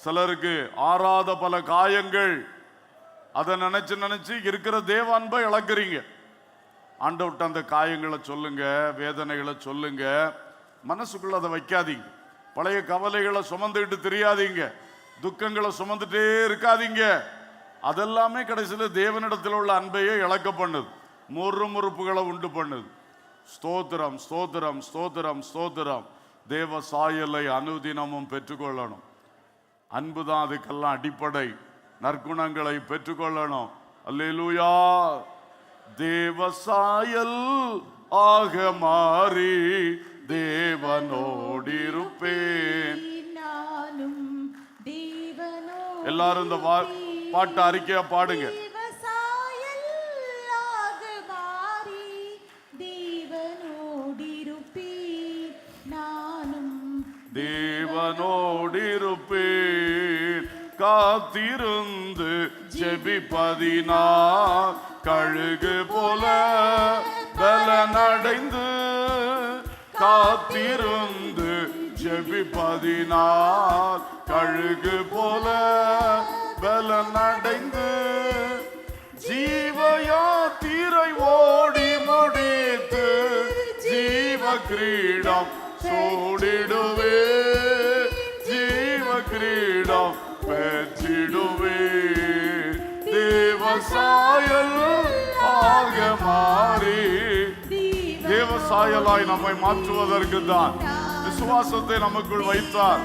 சிலருக்கு ஆறாத பல காயங்கள், அதை நினைச்சு நினைச்சு இருக்கிற தேவ அன்பை இழக்கிறீங்க. ஆண்டவர்ட்ட அந்த காயங்களை சொல்லுங்க, வேதனைகளை சொல்லுங்க. மனசுக்குள்ள அதை வைக்காதீங்க. பழைய கவலைகளை சுமந்துக்கிட்டு தெரியாதீங்க, துக்கங்களை சுமந்துட்டே இருக்காதீங்க. அதெல்லாமே கடைசியில் தேவனிடத்தில் உள்ள அன்பையே இழக்க பண்ணுது, முறுமுறுப்புகளை உண்டு பண்ணுது. ஸ்தோத்திரம், ஸ்தோத்திரம், ஸ்தோத்திரம், ஸ்தோத்திரம். தேவ சாயலை அனுதினமும் பெற்றுக்கொள்ளணும். அன்புதான் அதுக்கெல்லாம் அடிப்படை. நற்குணங்களை பெற்றுக்கொள்ளணும். அல்லேலூயா. தேவ சாயல் ஆக மாறி தேவனோடிருப்பேன். எல்லாரும் இந்த பாட்டு அறிக்கையா பாடுங்க. தேவனோடிருப்பேன், காத்திருந்து ஜெபிப்பதினால் கழுகு போல பலனடைந்து காத்திருந்து ஜெபிப்பதினால் கழுகு போல பலனடைந்து ஜீவயாத்திரை ஓடி முடித்து ஜீவ கிரீடம் சூடிடுவே, ஜீவ கிரீடம் பெற்றிடுவே. தேவசாயல் ஆக மாறி தேவசாயலாய் நம்மை மாற்றுவதற்கு தான் விசுவாசத்தை நமக்குள் வைத்தார்.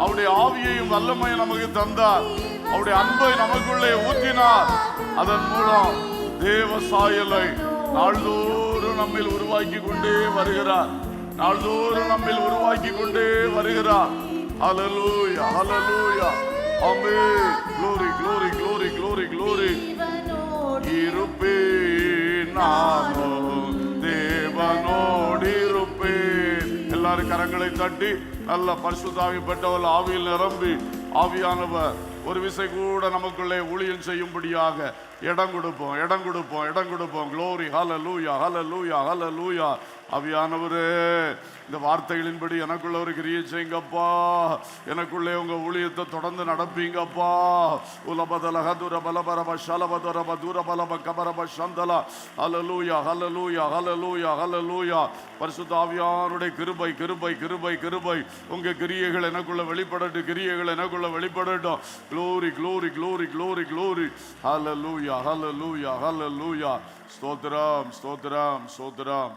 அவருடைய ஆவியையும் வல்லமையும் நமக்கு தந்தார். அவருடைய அன்பை நமக்குள்ளே ஊற்றினார். அதன் மூலம் தேவசாயலை நாள்தோறும் நம்மில் உருவாக்கி கொண்டே வருகிறார். நாள்தோறும் நம்மில் உருவாக்கி கொண்டே வருகிறார். ஹல்லேலூயா, ஹல்லேலூயா, ஆமென். glory, glory, glory, glory, glory. இருப்பேன் நானும் தேவனோடு இருப்பேன். எல்லாரும் கரங்களை தட்டி நல்ல பரிசுத்தாவி பெற்றவர் ஆவியில் நிரம்பி ஆவியானவர் ஒரு விசை கூட நமக்குள்ளே ஊழியம் செய்யும்படியாக இடம் கொடுப்போம், இடம் கொடுப்போம், இடம் கொடுப்போம். glory, hallelujah, hallelujah, hallelujah. ஆவியானவரே, இந்த வார்த்தைகளின்படி எனக்குள்ள ஒரு கிரியை செய்யுங்கப்பா. எனக்குள்ளே உங்க ஊழியத்தை தொடர்ந்து நடப்பீங்கப்பா. உலபதலக துரபலபரப ஷலபதரப துரபலப கபரப சந்தலா. ஹல்லேலூயா, ஹல்லேலூயா, ஹல்லேலூயா, ஹல்லேலூயா. பரிசுத்த ஆவியானவருடைய கிருபை, கிருபை, கிருபை, கிருபை. உங்க கிரியைகள் எனக்குள்ள வெளிப்படட்டும், கிரியைகள் எனக்குள்ள வெளிப்படட்டும். glory, glory, glory, glory, glory. ஹல்லேலூயா, ஹல்லேலூயா, ஹல்லேலூயா. ஸ்தோத்திரம், ஸ்தோத்திரம், ஸ்தோத்திரம்.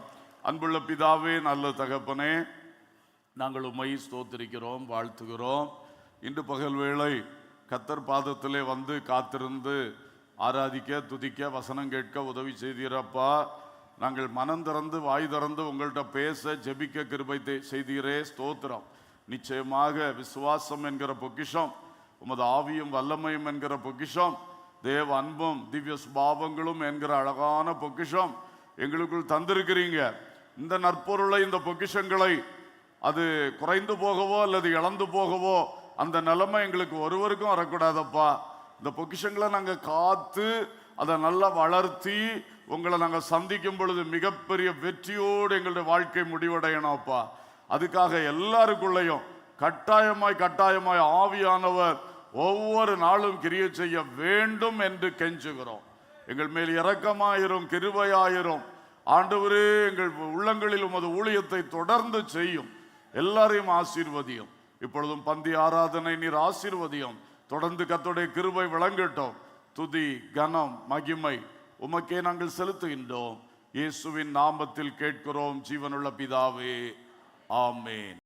அன்புள்ள பிதாவே, நல்ல தகப்பனே, நாங்கள் உம்மை ஸ்தோத்திரிக்கிறோம், வாழ்த்துகிறோம். இன்று பகல் வேளை கர்த்தர் பாதத்திலே வந்து காத்திருந்து ஆராதிக்க, துதிக்க, வசனம் கேட்க உதவி செய்தீரப்பா. நாங்கள் மனம் திறந்து வாய் திறந்து உங்கள்கிட்ட பேச ஜெபிக்க கிருபை செய்தீரே, ஸ்தோத்திரம். நிச்சயமாக விசுவாசம் என்கிற பொக்கிஷம், உமது ஆவியும் வல்லமையும் என்கிற பொக்கிஷம், தேவ அன்பும் திவ்ய சுபாவங்களும் என்கிற அழகான பொக்கிஷம் எங்களுக்குள் தந்திருக்கிறீங்க. இந்த நற்பொருளை, இந்த பொக்கிஷங்களை அது குறைந்து போகவோ அல்லது இழந்து போகவோ அந்த நிலைமை எங்களுக்கு ஒருவருக்கும் வரக்கூடாதப்பா. இந்த பொக்கிஷங்களை நாங்கள் காத்து அதை நல்லா வளர்த்தி உங்களை நாங்கள் சந்திக்கும் பொழுது மிகப்பெரிய வெற்றியோடு எங்களுடைய வாழ்க்கை முடிவடையணும்ப்பா. அதுக்காக எல்லாருக்குள்ளேயும் கட்டாயமாய் ஆவியானவர் ஒவ்வொரு நாளும் கிரியை செய்ய வேண்டும் என்று கெஞ்சுகிறோம். எங்கள் மேல் இரக்கமாயிரும், கிருபையாயிரும் ஆண்டவரே. எங்கள் உள்ளங்களில் உமது ஊழியத்தை தொடர்ந்து செய்யும். எல்லாரையும் ஆசீர்வதியும். இப்பொழுதும் பந்தி ஆராதனை நீர் ஆசீர்வதியும். தொடர்ந்து கர்த்தருடைய கிருபை விளங்கட்டும். துதி, கனம், மகிமை உமக்கே நாங்கள் செலுத்துகின்றோம். இயேசுவின் நாமத்தில் கேட்கிறோம் ஜீவனுள்ள பிதாவே, ஆமென்.